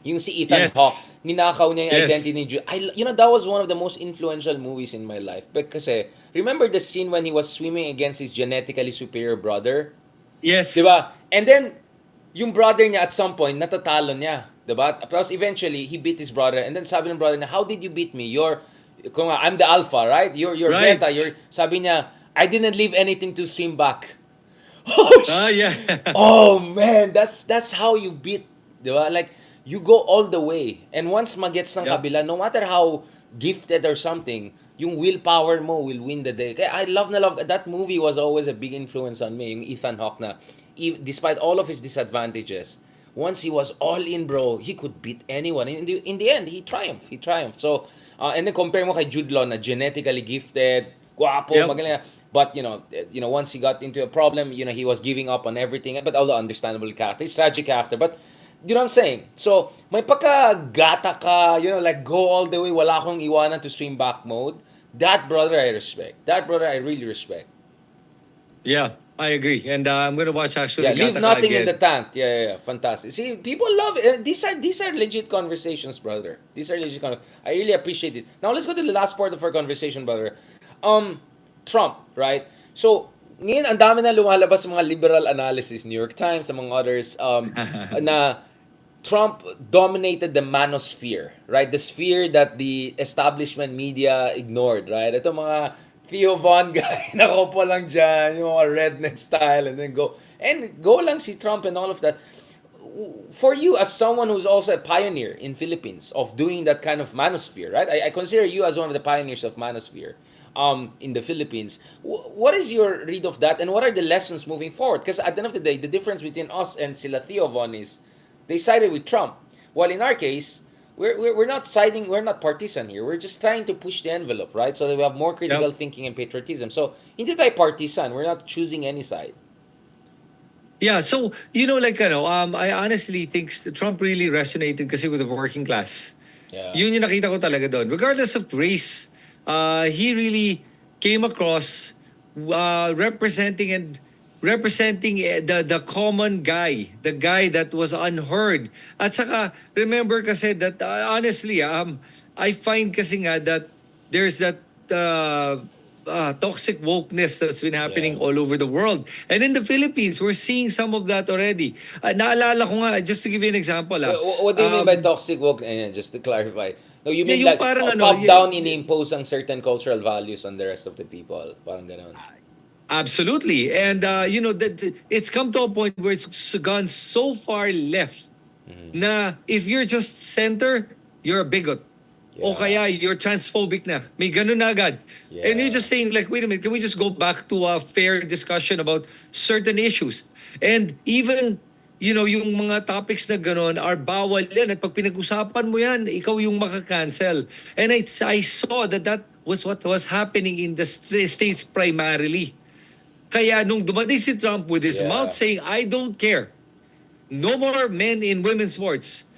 Speaker 2: Yung si Ethan Hawke, ninakaw niya yung identity ni Jude. That was one of the most influential movies in my life. Kasi, remember the scene when he was swimming against his genetically superior brother?
Speaker 1: Yes.
Speaker 2: Diba? And then, yung brother niya at some point, natatalo niya. Diba? Plus, eventually, he beat his brother. And then sabi ng brother niya, how did you beat me? I'm the alpha, right? You're
Speaker 1: right.
Speaker 2: beta. Sabi niya, I didn't leave anything to swim back. Oh, man. That's how you beat. Diba? Like, you go all the way. And once magets ng kabila, no matter how gifted or something, yung willpower mo will win the day. Kaya I love that movie was always a big influence on me, yung Ethan Hawke na, despite all of his disadvantages, once he was all in, bro, he could beat anyone. In the end, he triumphed. So, and then compare mo kay Jude Law na genetically gifted, guwapo, magaling. But, once he got into a problem, he was giving up on everything. But although understandable character, he's tragic character, but you know what I'm saying? So, may pagka-gata ka, like go all the way, wala akong iwanan to swim back mode. That brother I respect. That brother I really respect.
Speaker 1: Yeah. I agree. And I'm going to watch actually
Speaker 2: Yeah, leave
Speaker 1: Gattaca
Speaker 2: nothing in
Speaker 1: again.
Speaker 2: the tank. Yeah. Fantastic. See, people love it. These are legit conversations, brother. These are legit I really appreciate it. Now let's go to the last part of our conversation, brother. Trump, right? So, ngayon ang dami na lumalabas sa mga liberal analysis, New York Times, among others, na Trump dominated the manosphere, right? The sphere that the establishment media ignored, right? Ito mga Theo Von guy, nakaupo lang dyan, yung mga redneck style, and go lang si Trump and all of that. For you, as someone who's also a pioneer in Philippines of doing that kind of manosphere, right? I consider you as one of the pioneers of manosphere in the Philippines. What is your read of that, and what are the lessons moving forward? Because at the end of the day, the difference between us and sila Theo Von is they sided with Trump. While in our case, we're not siding, we're not partisan here. We're just trying to push the envelope, right? So that we have more critical
Speaker 1: Yep.
Speaker 2: thinking and patriotism. So, hindi tayo partisan. We're not choosing any side.
Speaker 1: Yeah, so I honestly think Trump really resonated kasi with the working class.
Speaker 2: Yeah.
Speaker 1: Yun yung nakita ko talaga doon. Regardless of race, he really came across representing the common guy, the guy that was unheard. At saka remember kasi that honestly, I find kasi nga that there's that toxic wokeness that's been happening
Speaker 2: Yeah.
Speaker 1: all over the world. And in the Philippines, we're seeing some of that already. Naalala ko nga, just to give you an example.
Speaker 2: What do you mean by toxic woke? Just to clarify. No, you mean
Speaker 1: yung
Speaker 2: like
Speaker 1: parang
Speaker 2: top-down ini-impose ang certain cultural values on the rest of the people. Parang ganon.
Speaker 1: Absolutely. And, it's come to a point where it's gone so far left na if you're just center, you're a bigot. O
Speaker 2: Yeah.
Speaker 1: kaya you're transphobic na. May ganun na agad. And you're
Speaker 2: Yeah.
Speaker 1: just saying like, wait a minute, can we just go back to a fair discussion about certain issues? And even, yung mga topics na ganun are bawal yan. At pag pinag-usapan mo yan, ikaw yung makakancel. And I saw that was what was happening in the States primarily. Kaya nung dumating si Trump with his
Speaker 2: Yeah.
Speaker 1: mouth saying, I don't care. No more men in women's sports.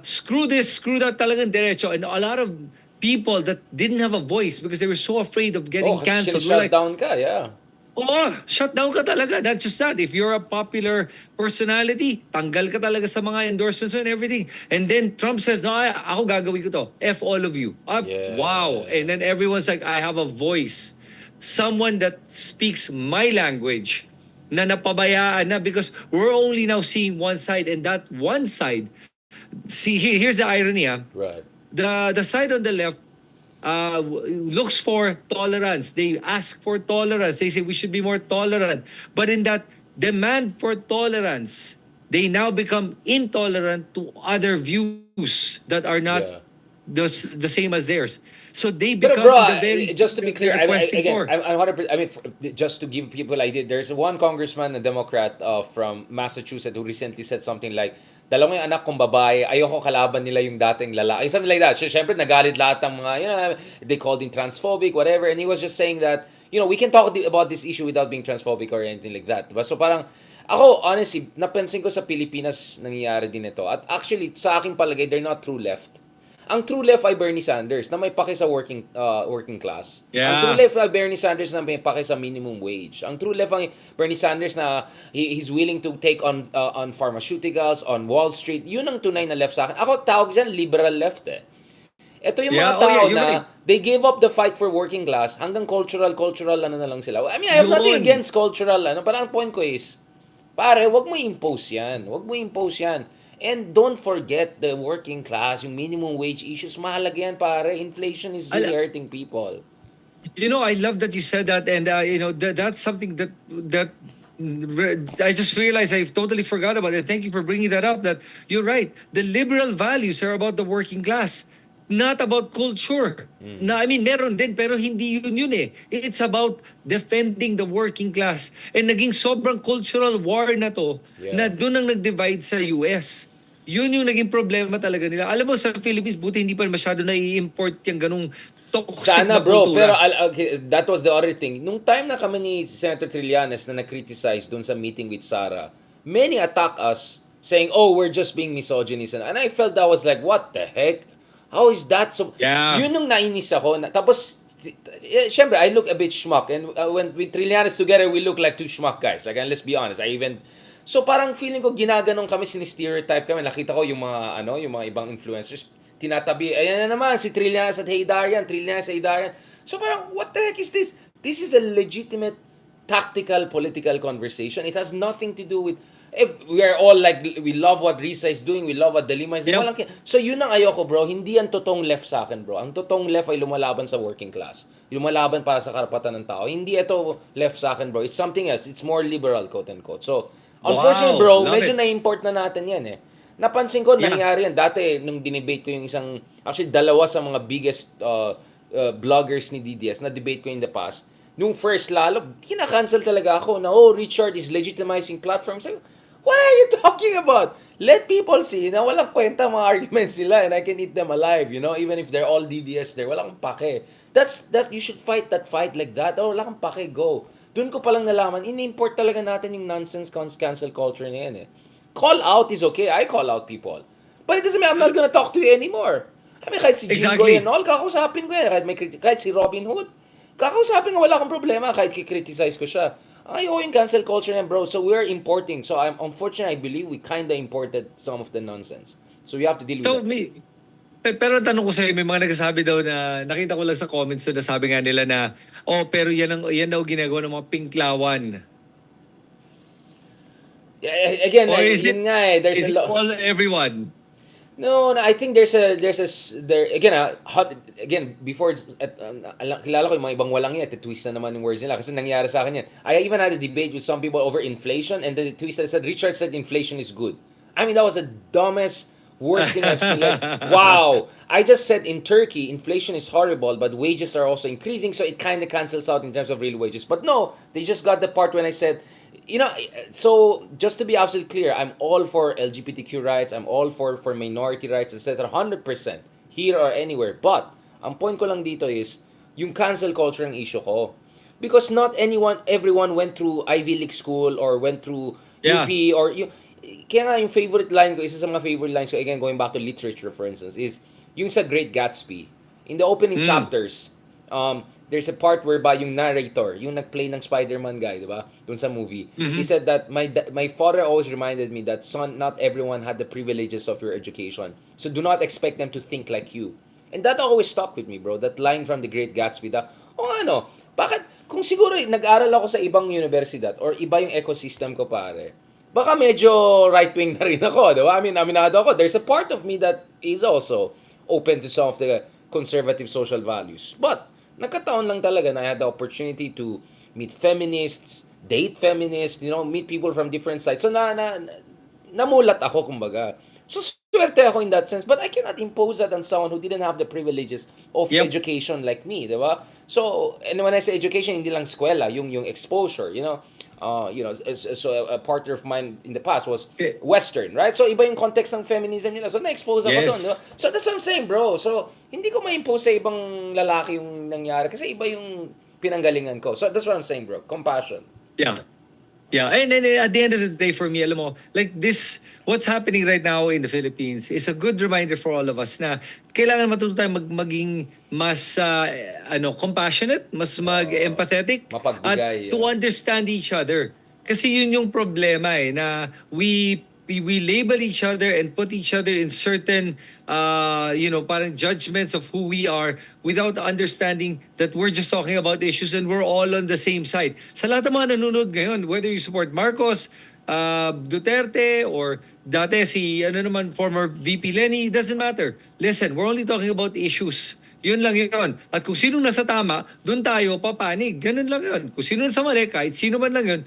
Speaker 1: Screw this, screw that, talagang derecho. And a lot of people that didn't have a voice because they were so afraid of getting canceled. Were
Speaker 2: Shut
Speaker 1: like,
Speaker 2: down ka, yeah.
Speaker 1: shut down ka talaga. Not just that. If you're a popular personality, tanggal ka talaga sa mga endorsements and everything. And then Trump says, no, ako gagawin ko to. F all of you.
Speaker 2: Yeah.
Speaker 1: Wow. And then everyone's like, I have a voice. Someone that speaks my language na napabayaan na because we're only now seeing one side, and that one side, see, here's the irony.
Speaker 2: Right.
Speaker 1: The side on the left looks for tolerance. They ask for tolerance. They say we should be more tolerant. But in that demand for tolerance, they now become intolerant to other views that are not
Speaker 2: Yeah.
Speaker 1: the same as theirs. So they
Speaker 2: But
Speaker 1: become
Speaker 2: bro,
Speaker 1: the very
Speaker 2: just to be clear,
Speaker 1: they're requesting for.
Speaker 2: I'm 100%. Just to give people idea, there's one congressman, a Democrat from Massachusetts, who recently said something like, dalawang yung anak kong babae, ayoko kalaban nila yung dating lalaki. Something like that. Siyempre, nagalit lahat ng mga, they called him transphobic, whatever. And he was just saying that, we can talk about this issue without being transphobic or anything like that. Diba? So parang, ako, honestly, napansin ko sa Pilipinas nangyayari din ito. At actually, sa aking palagay, they're not true left. Ang true left ay Bernie Sanders na may paki sa working class.
Speaker 1: Yeah.
Speaker 2: Ang true left ay Bernie Sanders na may paki sa minimum wage. Ang true left ay Bernie Sanders na he's willing to take on pharmaceuticals, on Wall Street. Yun ang tunay na left sa akin. Ako tawag dyan liberal left eh. Ito yung mga tao
Speaker 1: you're
Speaker 2: na
Speaker 1: right.
Speaker 2: they gave up the fight for working class hanggang cultural na lang sila. I mean, I have nothing
Speaker 1: Yun.
Speaker 2: against cultural. Parang ang point ko is, pare, wag mo impose yan. Wag mo impose yan. And don't forget the working class, yung minimum wage issues, mahalaga yan, pare. Inflation is really hurting people.
Speaker 1: I love that you said that, and that's something that I just realized I totally forgot about it. Thank you for bringing that up. That you're right. The liberal values are about the working class, not about culture. I mean, meron din, pero hindi yun eh. It's about defending the working class. And naging sobrang cultural war na to, na doon ang nag-divide sa US. Yun yung naging problema talaga nila. Alam mo, sa Philippines, buti hindi pa masyado na-i-import yung ganung toxic
Speaker 2: Sana
Speaker 1: na
Speaker 2: bro,
Speaker 1: kultura.
Speaker 2: pero okay, that was the other thing. Nung time na kami ni Senator Trillanes na na-criticize dun sa meeting with Sara, many attack us saying, oh, we're just being misogynist. And I felt that was like, what the heck? How is that so?
Speaker 1: Yeah.
Speaker 2: Yun nung nainis ako. Tapos Siyempre, I look a bit schmuck. And when with Trillanes together, we look like two schmuck guys. Like, and let's be honest, so parang feeling ko ginaganon kami, sini-stereotype kami. Nakita ko yung mga, yung mga ibang influencers, tinatabi, ayan na naman, si Trillanes at Haydarian, Trillanes at Haydarian. So parang, what the heck is this? This is a legitimate tactical political conversation. It has nothing to do with, we are all like, we love what Risa is doing, we love what the Lima is doing.
Speaker 1: Yep.
Speaker 2: So yun ang ayoko, bro. Hindi yan totoong left sa akin, bro. Ang totoong left ay lumalaban sa working class. Lumalaban para sa karapatan ng tao. Hindi ito left sa akin, bro. It's something else. It's more liberal, quote-unquote. So, unfortunately, bro,
Speaker 1: Love
Speaker 2: medyo
Speaker 1: it.
Speaker 2: na-import na natin yan eh. Napansin ko,
Speaker 1: Yeah.
Speaker 2: nangyari yan. Dati, nung dinebate ko yung actually, dalawa sa mga biggest bloggers ni DDS, na-debate ko in the past. Nung first lalo, kina-cancel talaga ako na, Richard is legitimizing platforms. What are you talking about? Let people see na walang kwenta mga arguments sila and I can eat them alive, even if they're all DDS there. Walang pake. That you should fight that fight like that. Wala kang pake, go. Doon ko palang nalaman, in-import talaga natin yung nonsense cancel culture na yan eh. Call out is okay. I call out people. But it doesn't mean I'm not gonna talk to you anymore. I mean, kahit si Jingo
Speaker 1: Exactly.
Speaker 2: and all, kakausapin ko yan. Kahit si Robin Hood, kakausapin ko, wala akong problema kahit kikriticize ko siya. Ayoko yung cancel culture yan, bro. So we're importing. So unfortunately, I believe we kinda imported some of the nonsense. So we have to deal with
Speaker 1: So,
Speaker 2: that.
Speaker 1: pero tanong ko sa'yo, may mga nagsasabi daw na, nakita ko lang sa comments na sabi nga nila na, pero yan daw ginagawa ng mga pinklawan.
Speaker 2: Yeah, again,
Speaker 1: Or is it,
Speaker 2: yun nga eh, there's
Speaker 1: is
Speaker 2: a
Speaker 1: it
Speaker 2: lot.
Speaker 1: all everyone?
Speaker 2: No, I think there again again before kilala ko yung mga ibang walang yan, twist na naman yung words nila kasi nangyari sa akin yan. I even had a debate with some people over inflation and the twist said Richard said inflation is good. I mean, that was the dumbest, worst thing I've seen. Like, wow. I just said in Turkey inflation is horrible but wages are also increasing, so it kind of cancels out in terms of real wages. But no, they just got the part when I said, so just to be absolutely clear, I'm all for LGBTQ rights, I'm all for minority rights, etc. 100% here or anywhere. But ang point ko lang dito is yung cancel culture ang issue ko. Because not everyone went through Ivy League school or went through
Speaker 1: Yeah.
Speaker 2: UP or kaya nga yung favorite line ko, isa sa mga favorite lines ko, again going back to literature for instance, is yung sa Great Gatsby. In the opening chapters, there's a part whereby yung narrator, yung nag-play ng Spider-Man guy, di ba? Dun sa movie. He said that my father always reminded me that, son, not everyone had the privileges of your education. So do not expect them to think like you. And that always stuck with me, bro. That line from The Great Gatsby, bakit, kung siguro nag-aral ako sa ibang universidad or iba yung ecosystem ko, pare, baka medyo right-wing na rin ako, di ba? I mean, aminado ako. There's a part of me that is also open to some of the conservative social values. But, nagkataon lang talaga na I had the opportunity to meet feminists, date feminists, meet people from different sides. So, namulat ako, kumbaga. So, swerte ako in that sense. But I cannot impose that on someone who didn't have the privileges of education like me, di ba? So, and when I say education, hindi lang eskwela, yung exposure, so a partner of mine in the past was Western, right? So, iba yung context ng feminism nila. So, na-expose ako doon, di ba? So, that's what I'm saying, bro. So, hindi ko ma-impose sa ibang lalaki yung nangyari kasi iba yung pinanggalingan ko. So, that's what I'm saying, bro. Compassion.
Speaker 1: Yeah. Yeah, and at the end of the day for me, alam mo, like this, what's happening right now in the Philippines is a good reminder for all of us na kailangan matuto tayo maging mas compassionate, mas mag-empathetic,
Speaker 2: Mapagbigay,
Speaker 1: at to understand each other. Kasi yun yung problema na we label each other and put each other in certain parang judgments of who we are without understanding that we're just talking about issues and we're all on the same side. Sa lahat ng mga nanonood ngayon, whether you support Marcos, Duterte, or dati former VP Lenny, doesn't matter. Listen, we're only talking about issues. Yun lang yun. At kung sino nasa tama, dun tayo papanig. Ganun lang yun. Kung sino nasa mali, kahit sino man lang yun,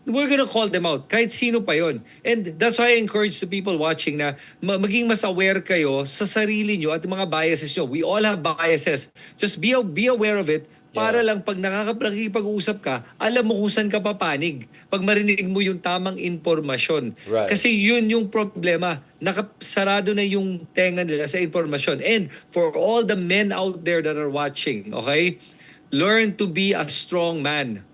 Speaker 1: we're gonna call them out, kahit sino pa yon. And that's why I encourage the people watching na maging mas aware kayo sa sarili nyo at mga biases nyo. We all have biases. Just be aware of it para lang pag nakikipag-uusap ka, alam mo kung saan ka papanig. Pag marinig mo yung tamang informasyon.
Speaker 2: Right.
Speaker 1: Kasi yun yung problema. Nakasarado na yung tenga nila sa informasyon. And for all the men out there that are watching, okay? Learn to be a strong man.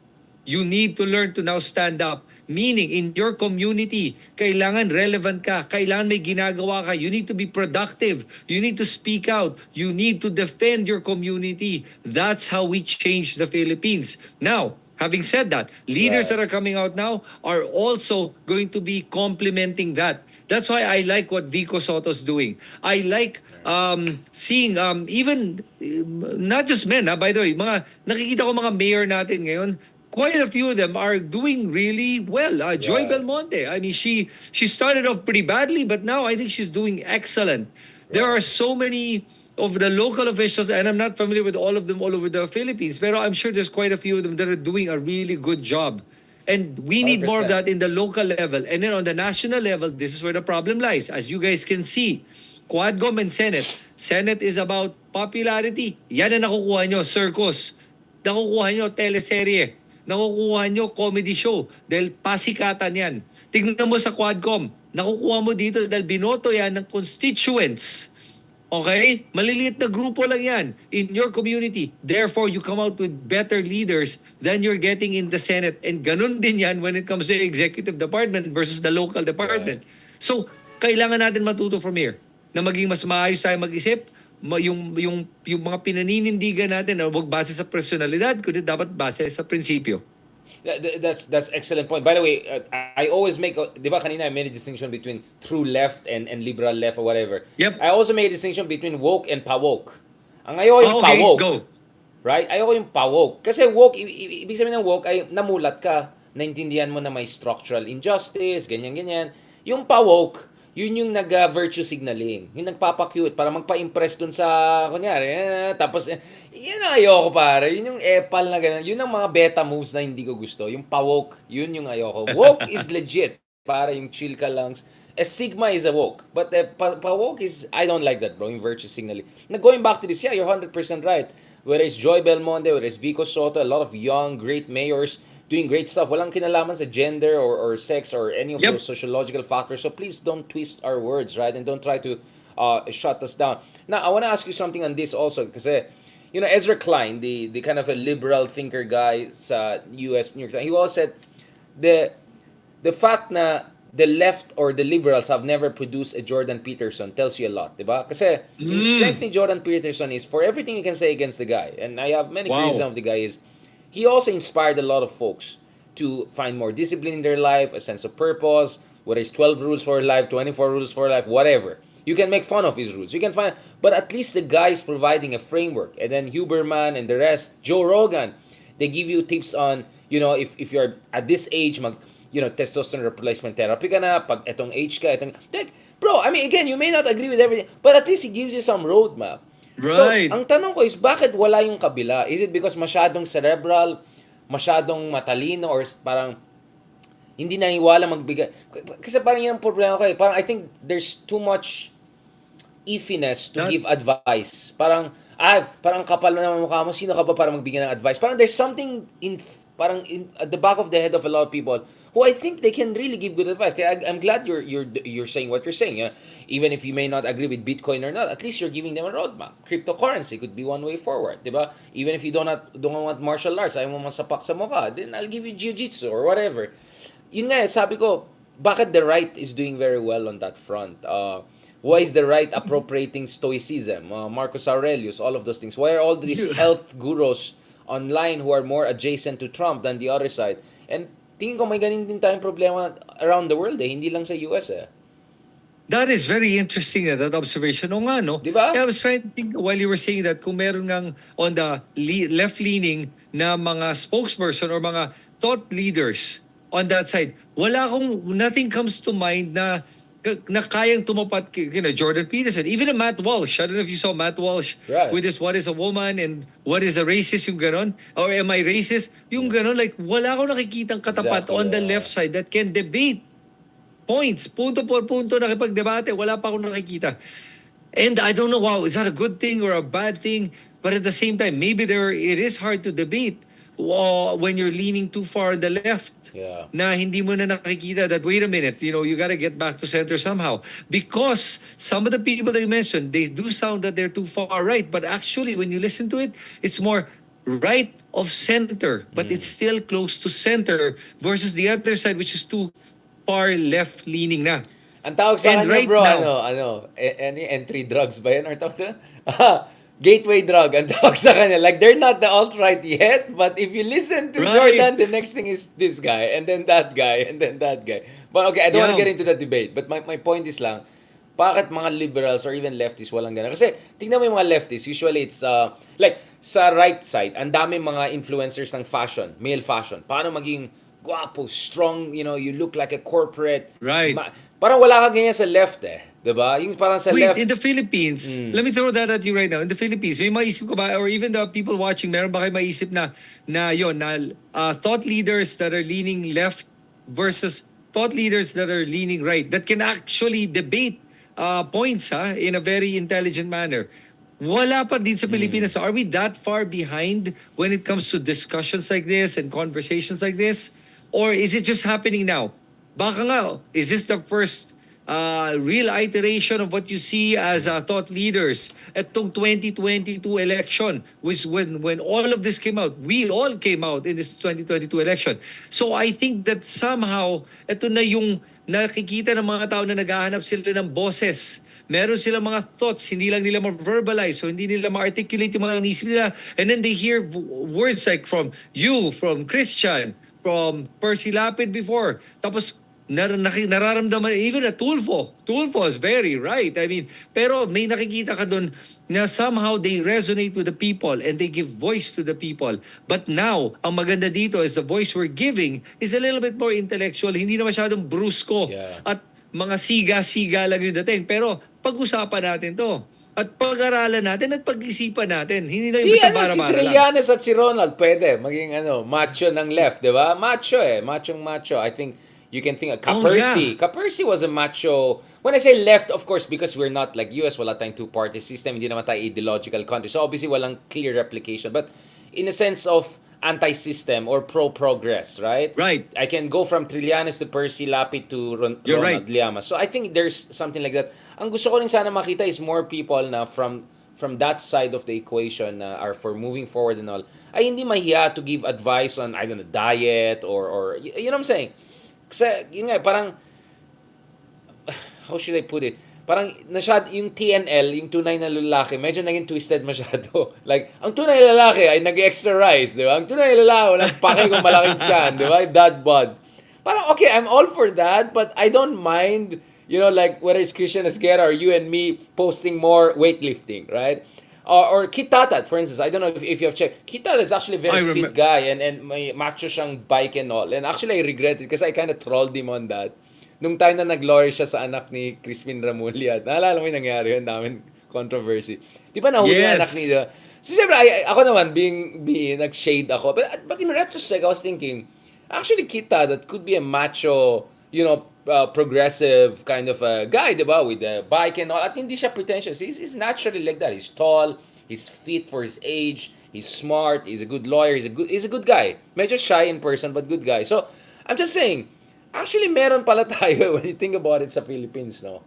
Speaker 1: You need to learn to now stand up. Meaning, in your community, kailangan relevant ka, kailangan may ginagawa ka, you need to be productive, you need to speak out, you need to defend your community. That's how we change the Philippines. Now, having said that, leaders that are coming out now are also going to be complementing that. That's why I like what Vico Soto's doing. I like seeing even not just men, by the way, mga nakikita ko mga mayor natin ngayon, quite a few of them are doing really well. Joy Belmonte, I mean, she started off pretty badly, but now I think she's doing excellent. There are so many of the local officials, and I'm not familiar with all of them all over the Philippines, pero I'm sure there's quite a few of them that are doing a really good job. And we need more of
Speaker 2: 100%.
Speaker 1: that in the local level. And then on the national level, this is where the problem lies. As you guys can see, Quadcom and Senate. Senate is about popularity. Yan ang nakukuha nyo, circus. Nakukuha nyo, teleserye. Nakukuha nyo, comedy show. Dahil pasikatan yan. Tingnan mo sa Quadcom. Nakukuha mo dito dahil binoto yan ng constituents. Okay? Maliliit na grupo lang yan in your community. Therefore, you come out with better leaders than you're getting in the Senate. And ganun din yan when it comes to the executive department versus the local department. So, kailangan natin matuto from here na maging mas maayos tayo mag-isip. Yung mga pinaninindigan natin na huwag base sa personalidad, kundi dapat base sa prinsipyo.
Speaker 2: That's excellent point. By the way, I always make, di ba kanina I made a distinction between true left and liberal left or whatever.
Speaker 1: Yep.
Speaker 2: I also made a distinction between woke and pa-woke. Ang ayoko yung
Speaker 1: Okay,
Speaker 2: pa-woke.
Speaker 1: go.
Speaker 2: Right? Ayoko yung pa-woke. Kasi woke, ibig sabihin ng woke ay namulat ka. Naintindihan mo na may structural injustice, ganyan-ganyan. Yung pa-woke, yun yung nag-virtue signaling. Yung nagpapa-cute para magpa-impress dun sa, kunyari, tapos, yun ang ayoko pare. Yun yung epal na gano'n. Yun ang mga beta moves na hindi ko gusto. Yung pa-woke, yun yung ayoko. Woke is legit. Para yung chill ka lang. Sigma is a woke. But pa-woke is, I don't like that bro, yung virtue signaling. Now going back to this, yeah, you're 100% right. Whether it's Joy Belmonte, whether it's Vico Soto, a lot of young, great mayors, doing great stuff. Walang kinalaman sa gender or sex or any of those sociological factors. So please don't twist our words, right? And don't try to shut us down. Now, I want to ask you something on this also. Kasi, you know, Ezra Klein, the kind of a liberal thinker guy sa US New York Times, he always said, the fact na the left or the liberals have never produced a Jordan Peterson tells you a lot, diba? Kasi yung strength ni Jordan Peterson is for everything you can say against the guy. And I have many criticisms of the guy is he also inspired a lot of folks to find more discipline in their life, a sense of purpose, whether it's 12 rules for life, 24 rules for life, whatever. You can make fun of his rules. You can find, but at least the guy is providing a framework. And then Huberman and the rest, Joe Rogan, they give you tips on, you know, if you're at this age, testosterone replacement therapy ka na, pag etong age ka, bro, I mean, again, you may not agree with everything, but at least he gives you some roadmap.
Speaker 1: Right.
Speaker 2: So, ang tanong ko is, bakit wala yung kabila? Is it because masyadong cerebral, masyadong matalino, or parang hindi naniwala magbigay? Kasi parang yun ang problema ko eh. Parang I think there's too much iffiness to give advice. Parang kapal na naman mukha mo, sino ka ba para magbigay ng advice? Parang there's something at the back of the head of a lot of people who I think they can really give good advice. Kaya I'm glad you're saying what you're saying. You know? Even if you may not agree with Bitcoin or not, at least you're giving them a roadmap. Cryptocurrency could be one way forward, diba? Even if you don't want martial arts, ayaw mo masapak sa mukha, then I'll give you jiu-jitsu or whatever. Yun nga, sabi ko, bakit the right is doing very well on that front? Why is the right appropriating stoicism? Marcus Aurelius, all of those things. Why are all these health gurus online who are more adjacent to Trump than the other side? And tingin ko may ganin din tayong problema around the world hindi lang sa US eh.
Speaker 1: That is very interesting, that observation. O nga, no?
Speaker 2: Diba?
Speaker 1: I was trying to think while you were saying that kung meron ngang on the left-leaning na mga spokesperson or mga thought leaders on that side, nothing comes to mind na kayang tumapat Jordan Peterson. Even a Matt Walsh. I don't know if you saw Matt Walsh with this what is a woman and what is a racist, yung ganon. Or am I racist? Yung ganon, like wala akong nakikitang katapat on the left side that can debate points, punto por punto nakipagdebate, wala pa akong nakikita. And I don't know, wow, is that a good thing or a bad thing? But at the same time, maybe it is hard to debate when you're leaning too far on the left.
Speaker 2: Yeah.
Speaker 1: Na hindi mo na nakikita that, wait a minute, you got to get back to center somehow. Because some of the people that you mentioned, they do sound that they're too far right. But actually, when you listen to it, it's more right of center, but it's still close to center versus the other side, which is too far left-leaning na.
Speaker 2: Ang tawag sa
Speaker 1: And
Speaker 2: kanya,
Speaker 1: right
Speaker 2: bro,
Speaker 1: now,
Speaker 2: any entry drugs ba yan? Or tawag na? Gateway drug, ang tawag sa kanya. Like, they're not the alt-right yet, but if you listen to
Speaker 1: right,
Speaker 2: Jordan, the next thing is this guy, and then that guy, and then that guy. But okay, I don't want to
Speaker 1: yeah,
Speaker 2: get into that debate, but my point is lang, bakit mga liberals or even leftists walang gana? Kasi, tingnan mo yung mga leftists, usually it's, like, sa right side, ang dami mga influencers ng fashion, male fashion. Paano maging guwapo, strong, you look like a corporate.
Speaker 1: right.
Speaker 2: Parang wala ka ganyan sa left eh. 'Di ba? Yung parang sa
Speaker 1: Wait,
Speaker 2: left.
Speaker 1: in the Philippines, let me throw that at you right now. In the Philippines, may maisip ko ba, or even the people watching, meron ba kayo maisip na thought leaders that are leaning left versus thought leaders that are leaning right that can actually debate points in a very intelligent manner? Wala pa din sa Pilipinas. So are we that far behind when it comes to discussions like this and conversations like this? Or is it just happening now? Baka nga, is this the first real iteration of what you see as thought leaders at tong 2022 election, which when all of this came out, we all came out in this 2022 election. So I think that somehow, ito na yung nakikita ng mga tao na naghahanap sila ng boses. Meron silang mga thoughts, hindi lang nila ma-verbalize, so hindi nila ma-articulate yung mga inisip nila. And then they hear words like from you, from Christian, from Percy Lapid before. Tapos nararamdaman, even a Tulfo is very right. I mean, pero may nakikita ka dun na somehow they resonate with the people and they give voice to the people. But now, ang maganda dito is the voice we're giving is a little bit more intellectual, hindi na masyadong brusko.
Speaker 2: Yeah.
Speaker 1: At mga siga-siga lang yung dating. Pero pag-usapan natin to. At pag-aralan natin at pag-isipan natin. Hindi na yung
Speaker 2: Si,
Speaker 1: basta
Speaker 2: si
Speaker 1: bara-bara lang.
Speaker 2: Trillanes at si Ronald, pwede. Maging macho ng left, di ba? Macho eh. Machong-macho. I think you can think of Capersi.
Speaker 1: yeah.
Speaker 2: Capersi was a macho. When I say left, of course, because we're not like US, wala tayong two-party system, hindi naman tayo ideological country. So obviously, walang clear replication. But in a sense of anti-system or pro-progress, right?
Speaker 1: Right.
Speaker 2: I can go from Trillanes to Percy Lapid to
Speaker 1: You're
Speaker 2: Ronald
Speaker 1: right.
Speaker 2: Llamas. So I think there's something like that. Ang gusto ko rin sana makita is more people na from that side of the equation na are for moving forward and all, ay hindi mahiya to give advice on, I don't know, diet or you know what I'm saying? Kasi, yun nga, parang, how should I put it? Parang, yung TNL, yung tunay na lalaki, medyo naging twisted masyado. Like, ang tunay na lalaki ay nag-extra rice, di ba? Ang tunay na lalaki, walang pake kung malaking tiyan, di ba? Dad bod. Parang, okay, I'm all for that, but I don't mind, like, whether it's Christian Esguerra or you and me posting more weightlifting, right? Or Kit Tatat, for instance. I don't know if you have checked. Kit Tatat is actually a very fit guy and may macho siyang bike and all. And actually, I regret it because I kind of trolled him on that. Nung time na nag-lawyer siya sa anak ni Crispin Ramulia. Naalala mo yung nangyari yun? Daming controversy. Di ba nahuli yung anak ni... So, siyempre, ako naman, being nag-shade ako. But in retrospect, I was thinking, actually, Kit Tatat could be a macho, progressive kind of a guy, diba? With the bike and all. At hindi siya pretentious. He's naturally like that. He's tall. He's fit for his age. He's smart. He's a good lawyer. He's a good guy. Medyo shy in person, but good guy. So, I'm just saying, actually, meron pala tayo when you think about it sa Philippines, no?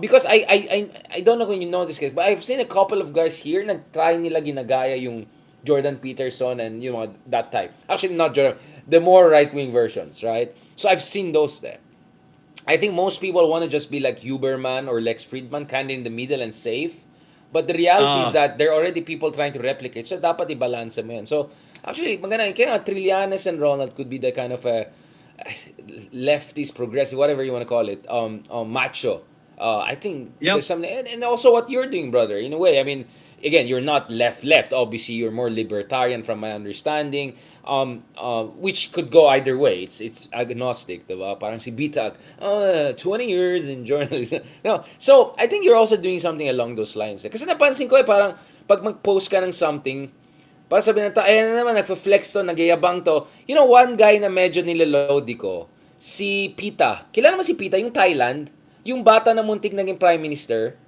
Speaker 2: Because I don't know kung you know this case, but I've seen a couple of guys here na try nila ginagaya yung Jordan Peterson and, that type. Actually, not Jordan. The more right-wing versions, right? So, I've seen those there. I think most people want to just be like Huberman or Lex Friedman, kind of in the middle and safe. But the reality is that there are already people trying to replicate. So, dapat i-balance mo yan. So, actually, maganda. Kaya Trillanes and Ronald could be the kind of a leftist, progressive, whatever you want to call it, macho. I think there's something. And also what you're doing, brother, in a way. I mean, again, you're not left. Obviously, you're more libertarian from my understanding. Which could go either way. It's agnostic, diba? Parang si Bitag, 20 years in journalism. No. So, I think you're also doing something along those lines. Kasi napansin ko parang pag mag-post ka ng something, para sabihin na ayan na naman, nagpa-flex to, nagyayabang to. One guy na medyo nilalodi ko, si Pita. Kilala mo si Pita, yung Thailand, yung bata na muntik naging prime minister.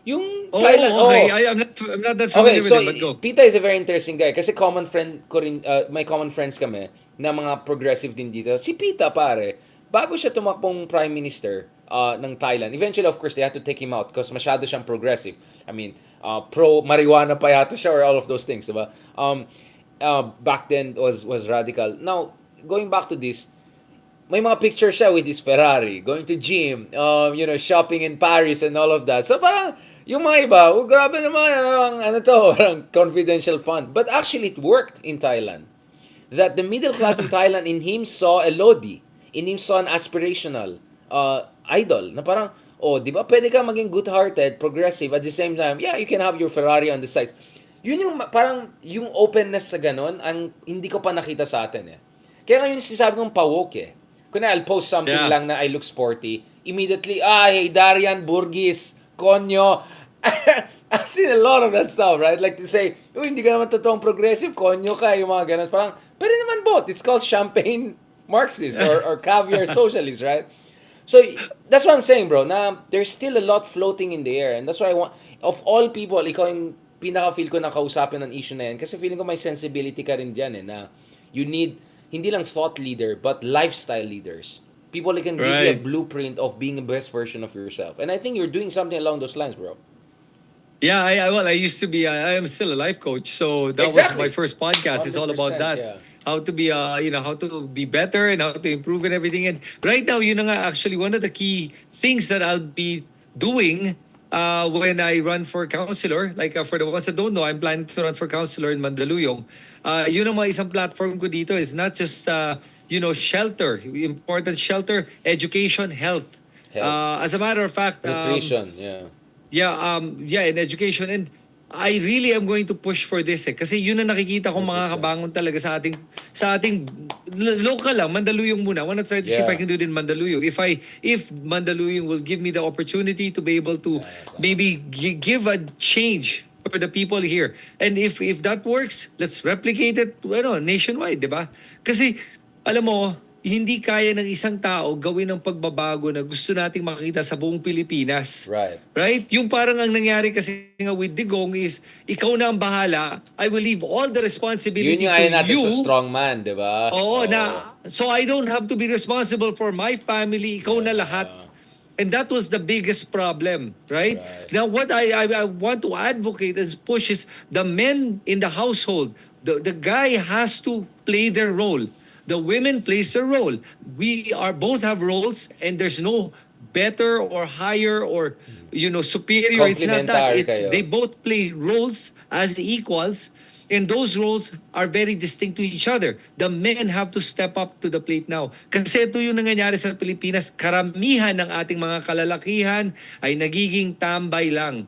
Speaker 2: Yung Thailand,
Speaker 1: okay. I'm not that familiar with him, but go.
Speaker 2: Pita is a very interesting guy kasi common friend ko rin, may common friends kami na mga progressive din dito. Si Pita, pare, bago siya tumakbong prime minister ng Thailand, eventually, of course, they had to take him out because masyado siyang progressive. I mean, pro-marijuana pa yata siya or all of those things, diba? back then was radical. Now, going back to this, may mga picture siya with his Ferrari, going to gym, shopping in Paris and all of that. So parang, yung mga iba, grabe naman, ano to, parang confidential fund. But actually, it worked in Thailand. That the middle class in Thailand, in him saw a Lodi. In him saw an aspirational idol. Na parang, di ba pwede ka maging good-hearted, progressive, at the same time, yeah, you can have your Ferrari on the sides. Yun yung, parang, yung openness sa ganon, ang hindi ko pa nakita sa atin eh. Kaya ngayon sinasabi kong pa-woke eh. Kung I'll post something lang na I look sporty, immediately, hey, Darian Burgis, konyo. I've seen a lot of that stuff, right? Like to say, hindi ka naman totoong progressive, konyo ka, yung mga ganun. Parang, pwede naman both. It's called champagne Marxist or caviar socialist, right? So, that's what I'm saying, bro, na there's still a lot floating in the air. And that's why I want, of all people, ikaw yung pinaka-feel ko na kausapin ng issue na yan. Kasi feeling ko may sensibility ka rin dyan eh, na you need, hindi lang thought leader, but lifestyle leaders. People that can give you a blueprint of being the best version of yourself. And I think you're doing something along those lines, bro.
Speaker 1: Yeah, I used to be, I am still a life coach. So that was my first podcast. It's all about that.
Speaker 2: Yeah.
Speaker 1: How to be, how to be better and how to improve and everything. And right now, yun na nga actually one of the key things that I'll be doing when I run for councilor. Like for the ones that don't know, I'm planning to run for councilor in Mandaluyong. Yun ang mga isang platform ko dito is not just, shelter, important shelter, education, health. As a matter of fact,
Speaker 2: nutrition,
Speaker 1: in education. And I really am going to push for this kasi yun ang nakikita kong mga kabangon talaga sa ating local lang, Mandaluyong muna. I want to try to see if I can do it in Mandaluyong. If Mandaluyong will give me the opportunity to be able to maybe give a change for the people here. And if that works, let's replicate it nationwide, di ba? Kasi alam mo, hindi kaya ng isang tao gawin ang pagbabago na gusto nating makita sa buong Pilipinas. Right? Yung parang ang nangyari kasi nga with Digong is, ikaw na ang bahala, I will leave all the responsibility to you.
Speaker 2: Yun yung natin sa strong man, di ba?
Speaker 1: Oo, so I don't have to be responsible for my family, ikaw na lahat. And that was the biggest problem, right? Now, what I want to advocate and push is the men in the household. The guy has to play their role. The women plays their role. We both have roles, and there's no better or higher or superior. It's not that. They both play roles as equals, and those roles are very distinct to each other. The men have to step up to the plate now. Kasi ito yung nangyayari sa Pilipinas. Karamihan ng ating mga kalalakihan ay nagiging tambay lang.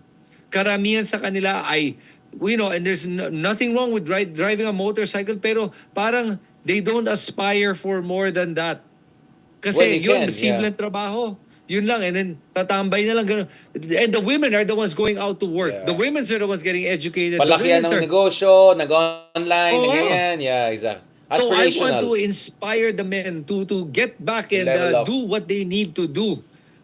Speaker 1: Karamihan sa kanila ay, and there's nothing wrong with driving a motorcycle, pero parang they don't aspire for more than that. Kasi simpleng trabaho. Yun lang. And then, tatambay na lang. Ganun. And the women are the ones going out to work. The women are the ones getting educated.
Speaker 2: Palakihan ng negosyo, nag-online, ganyan. Yeah, exactly. Aspirational.
Speaker 1: So I want to inspire the men to get back and do what they need to do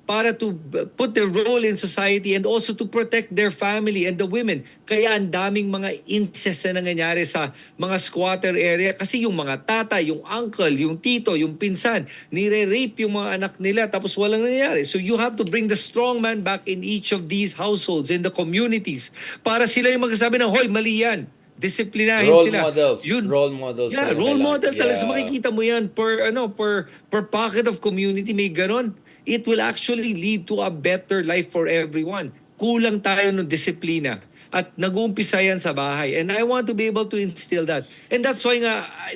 Speaker 1: para to put their role in society and also to protect their family and the women. Kaya ang daming mga incest na nangyayari sa mga squatter area kasi yung mga tata, yung uncle, yung tito, yung pinsan, nire-rape yung mga anak nila tapos walang nangyayari. So you have to bring the strong man back in each of these households, in the communities, para sila yung magsasabi ng, hoy, mali yan. Disiplinahin sila.
Speaker 2: Role models.
Speaker 1: Yeah, role model talaga. So makikita mo yan per pocket of community may ganon. It will actually lead to a better life for everyone. Kulang tayo ng disiplina. At nag-uumpisa yan sa bahay. And I want to be able to instill that. And that's why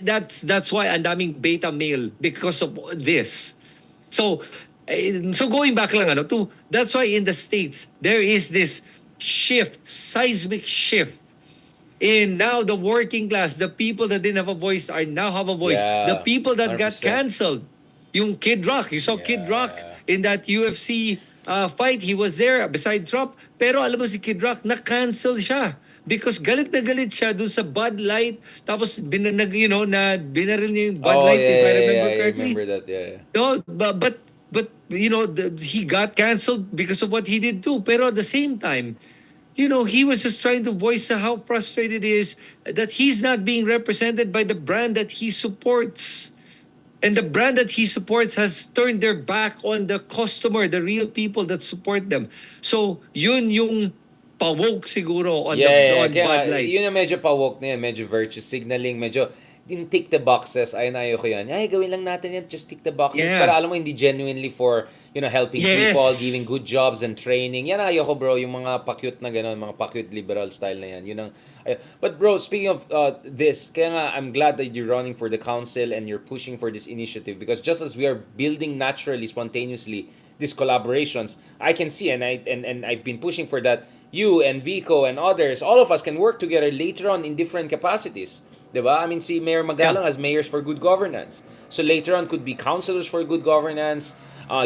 Speaker 1: that's why ang daming beta male because of this. So going back lang that's why in the States there is this seismic shift. And now the working class, the people that didn't have a voice now have a voice. The people that 100%. Got canceled. Yung Kid Rock, you saw Kid Rock in that UFC fight. He was there beside Trump. Pero alam mo si Kid Rock, na-cancel siya. Because galit na galit siya dun sa Bud Light. Tapos binaril niya yung Bud Light, if I remember correctly.
Speaker 2: I remember that,
Speaker 1: No, but he got canceled because of what he did too. Pero at the same time, he was just trying to voice how frustrated he is that he's not being represented by the brand that he supports. And the brand that he supports has turned their back on the customer, the real people that support them. So, yun yung pa-woke siguro on
Speaker 2: Yeah.
Speaker 1: on
Speaker 2: Kaya nga,
Speaker 1: Bud Light.
Speaker 2: yun yung medyo pa-woke na yan. Medyo virtue signaling. Medyo, yung tick the boxes. Ayaw ko yan. Ay, gawin lang natin yan. Just tick the boxes. Pero
Speaker 1: Yeah.
Speaker 2: alam mo, hindi genuinely for, helping people, giving
Speaker 1: Yes.
Speaker 2: good jobs and training. Yan ayaw ko, bro. Yung mga pa-cute na gano'n, mga pa-cute liberal style na yan. Yun ang, but bro, speaking of this, kaya nga, I'm glad that you're running for the council and you're pushing for this initiative because just as we are building naturally, spontaneously, these collaborations, I can see, and I've been pushing for that. You and Vico and others, all of us can work together later on in different capacities. Diba? I mean, si Mayor Magalang
Speaker 1: Yeah.
Speaker 2: as mayors for good governance. So later on could be councilors for good governance,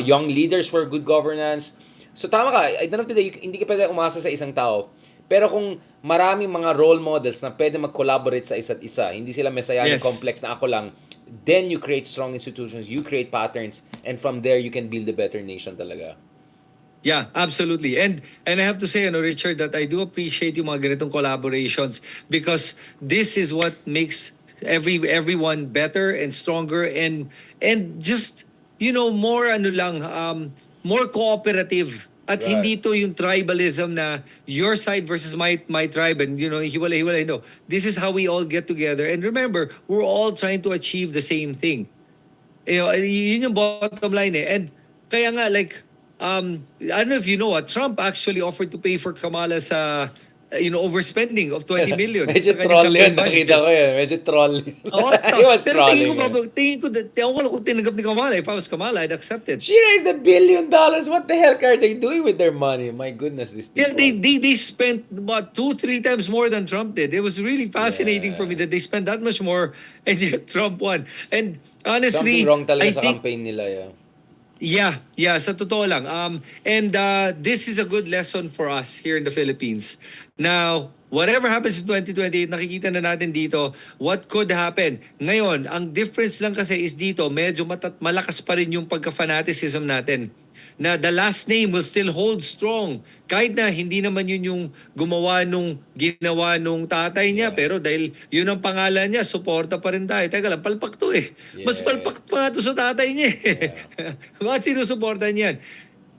Speaker 2: young leaders for good governance. So tama ka, at the end of the day, hindi ka pwede umasa sa isang tao. Pero kung maraming mga role models na pwede mag-collaborate sa isa't isa, hindi sila messianic
Speaker 1: Yes.
Speaker 2: complex na ako lang, then you create strong institutions, you create patterns, and from there, you can build a better nation talaga.
Speaker 1: Yeah, absolutely. And I have to say, Richard, that I do appreciate yung mga ganitong collaborations because this is what makes everyone better and stronger and just more more cooperative. At
Speaker 2: Right.
Speaker 1: hindi to yung tribalism na your side versus my tribe and hiwalay. No. This is how we all get together. And remember, we're all trying to achieve the same thing. Yun yung bottom line eh. And kaya nga I don't know if you know, Trump actually offered to pay for Kamala sa overspending of 20 million.
Speaker 2: Medyo
Speaker 1: sa kanyang
Speaker 2: troll
Speaker 1: campaign
Speaker 2: yun,
Speaker 1: budget.
Speaker 2: nakita ko yun. Medyo troll yun.
Speaker 1: Oo,
Speaker 2: He was
Speaker 1: pero tingin
Speaker 2: trolling.
Speaker 1: ko, ewan ko lang kung tinanggap ni Kamala. If I was Kamala, I'd accept it.
Speaker 2: She raised $1 billion. What the heck are they doing with their money? My goodness, these people.
Speaker 1: Yeah, they spent about 2-3 times more than Trump did. It was really fascinating for me that they spent that much more and yet Trump won. And honestly,
Speaker 2: Something wrong talaga
Speaker 1: I
Speaker 2: sa
Speaker 1: think
Speaker 2: campaign nila. Yeah.
Speaker 1: Yeah, sa totoo lang. And this is a good lesson for us here in the Philippines. Now, whatever happens in 2028, nakikita na natin dito what could happen. Ngayon, ang difference lang kasi is dito, medyo malakas pa rin yung pagka-fanaticism natin. Na the last name will still hold strong. Kahit na hindi naman yun yung ginawa nung tatay niya, pero dahil yun ang pangalan niya, suporta pa rin tayo. Teka lang, palpak to eh. Mas palpak pa nga to sa tatay niya eh. Bakit sinusuporta niyan?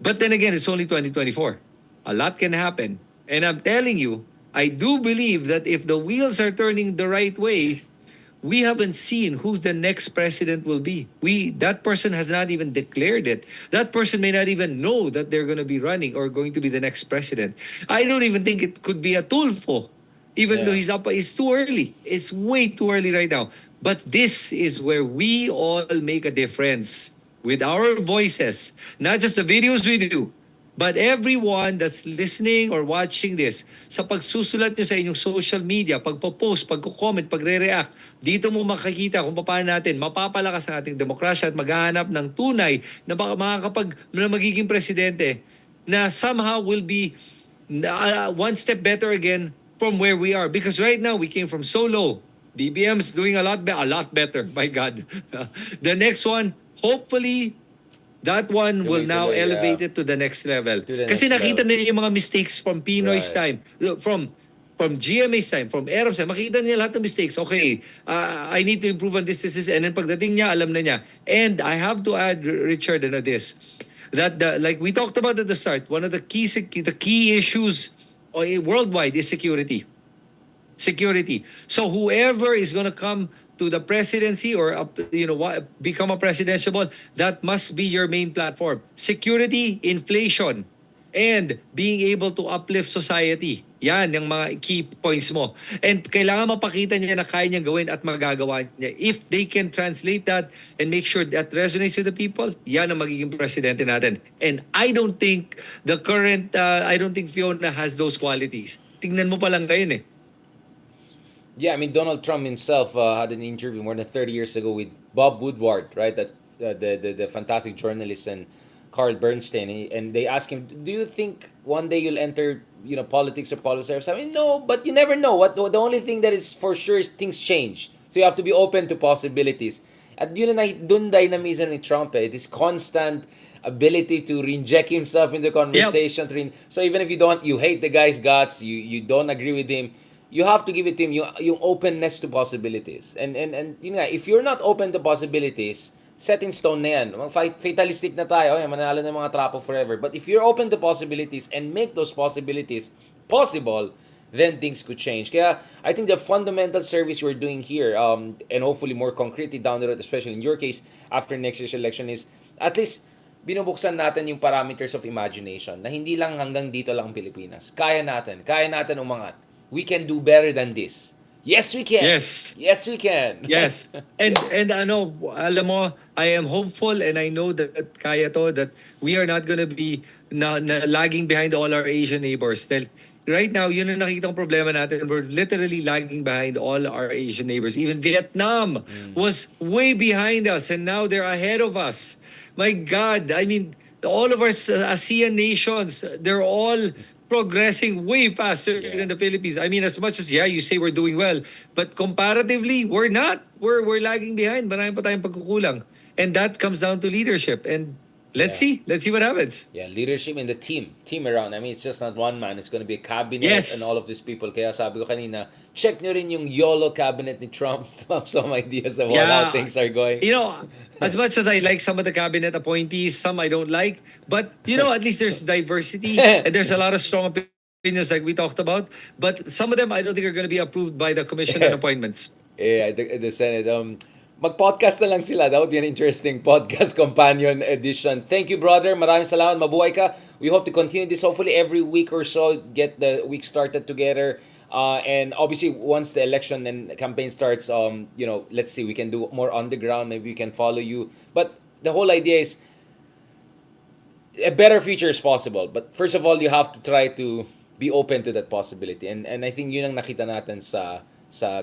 Speaker 1: But then again, it's only 2024. A lot can happen. And I'm telling you, I do believe that if the wheels are turning the right way, we haven't seen who the next president will be. That person has not even declared it. That person may not even know that they're going to be running or going to be the next president. I don't even think it could be a Tulfo, even though it's too early. It's way too early right now. But this is where we all make a difference with our voices, not just the videos we do, but everyone that's listening or watching this, sa pagsusulat nyo sa inyong social media, pagpo-post, pagko-comment, pagre-react, dito mo makikita kung paano natin mapapalakas ang ating demokrasya at maghahanap ng tunay na magiging presidente na somehow will be one step better again from where we are. Because right now, we came from so low. BBM's doing a lot better, my God. The next one, hopefully, that one will now elevate it to the next level. Kasi nakita nila yung mga mistakes from Pinoy's time, from GMA's time, from Erup's time. Makita niya lahat ng mistakes. Okay, I need to improve on this, and then pagdating niya, alam na niya. And I have to add, Richard, this, that like we talked about at the start, one of the key issues worldwide is security. So whoever is going to come to the presidency or become a presidential ball, that must be your main platform. Security, inflation, and being able to uplift society. Yan yung mga key points mo. And kailangan mapakita niya na kaya niya gawin at magagawa niya. If they can translate that and make sure that resonates with the people, yan ang magiging presidente natin. And I don't think I don't think Fiona has those qualities. Tingnan mo pa lang ngayon eh.
Speaker 2: Yeah, I mean, Donald Trump himself had an interview more than 30 years ago with Bob Woodward, right? That the fantastic journalist and Carl Bernstein, and they asked him, "Do you think one day you'll enter, politics or politics?" I mean, no, but you never know. The only thing that is for sure is things change, so you have to be open to possibilities. At yun na dun dynamism ni Trump, this constant ability to reinject himself into conversation.
Speaker 1: Yep.
Speaker 2: So even if you hate the guy's guts, you don't agree with him. You have to give it to him yung openness to possibilities. And if you're not open to possibilities, set in stone na yan. Fatalistic na tayo, manalo na mga trapo forever. But if you're open to possibilities and make those possibilities possible, then things could change. Kaya I think the fundamental service we're doing here, and hopefully more concretely down the road, especially in your case, after next year's election, is at least binubuksan natin yung parameters of imagination na hindi lang hanggang dito lang Pilipinas. Kaya natin umangat. We can do better than this. Yes, we can.
Speaker 1: Yes.
Speaker 2: Yes, we can.
Speaker 1: Yes. And ano, alam mo, I am hopeful and I know that kaya to, that we are not gonna be lagging behind all our Asian neighbors. Dahil right now, yun ang nakikita kong problema natin. We're literally lagging behind all our Asian neighbors. Even Vietnam was way behind us and now they're ahead of us. My God, I mean, all of our ASEAN nations, they're all progressing way faster than the Philippines. I mean, as much as, you say we're doing well, but comparatively, we're not. We're lagging behind. Marami pa tayong pagkukulang. And that comes down to leadership. And let's see what happens.
Speaker 2: Yeah, leadership and the team around. I mean, it's just not one man. It's going to be a cabinet and all of these people. Kaya sabi ko kanina, check nyo rin yung YOLO cabinet ni Trump to have some ideas of how things are going.
Speaker 1: You know, as much as I like some of the cabinet appointees, some I don't like, but at least there's diversity and there's a lot of strong opinions like we talked about. But some of them I don't think are going to be approved by the commission on appointments.
Speaker 2: Yeah, the Senate. Mag-podcast na lang sila. That would be an interesting podcast companion edition. Thank you, brother. Maraming salamat. Mabuhay ka. We hope to continue this hopefully every week or so. Get the week started together. And obviously, once the election and campaign starts, let's see, we can do more on the ground. Maybe we can follow you. But the whole idea is a better future is possible. But first of all, you have to try to be open to that possibility. And I think yun ang nakita natin sa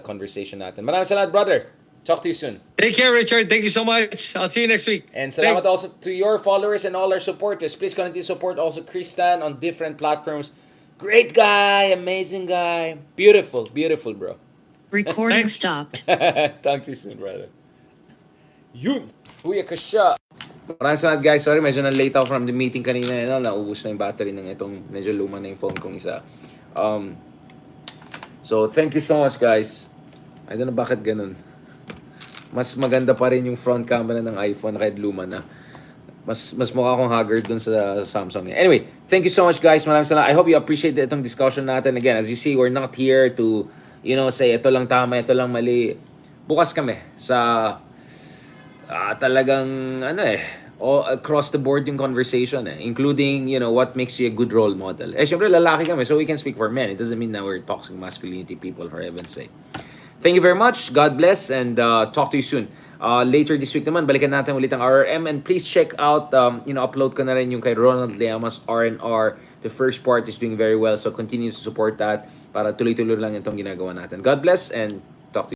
Speaker 2: conversation natin. Maraming salamat, brother. Talk to you soon.
Speaker 1: Take care, Richard. Thank you so much. I'll see you next week.
Speaker 2: And salamat also to your followers and all our supporters. Please continue to support also Kristan on different platforms. Great guy, amazing guy. Beautiful, bro.
Speaker 3: Recording stopped.
Speaker 2: Talk to you soon, brother. Yun! Huya ka siya. Maraming salamat, guys. Sorry, medyo na-late ako from the meeting kanina. Naubos na yung battery ng itong medyo luma na yung phone kong isa. So, thank you so much, guys. I don't know bakit ganun. Mas maganda pa rin yung front camera ng iPhone kahit luma na. Mas mukha akong haggard dun sa Samsung. Anyway, thank you so much, guys. Maraming salamat. I hope you appreciate itong discussion natin. Again, as you see, we're not here to, say ito lang tama, ito lang mali. Bukas kami sa talagang all across the board yung conversation including what makes you a good role model. Syempre lalaki kami, so we can speak for men. It doesn't mean that we're toxic masculinity people, for heaven's sake. Thank you very much. God bless and talk to you soon. Later this week naman, balikan natin ulit ang RRM and please check out, upload ko na rin yung kay Ronald Leamas R&R. The first part is doing very well, so continue to support that para tuloy-tuloy lang itong ginagawa natin. God bless and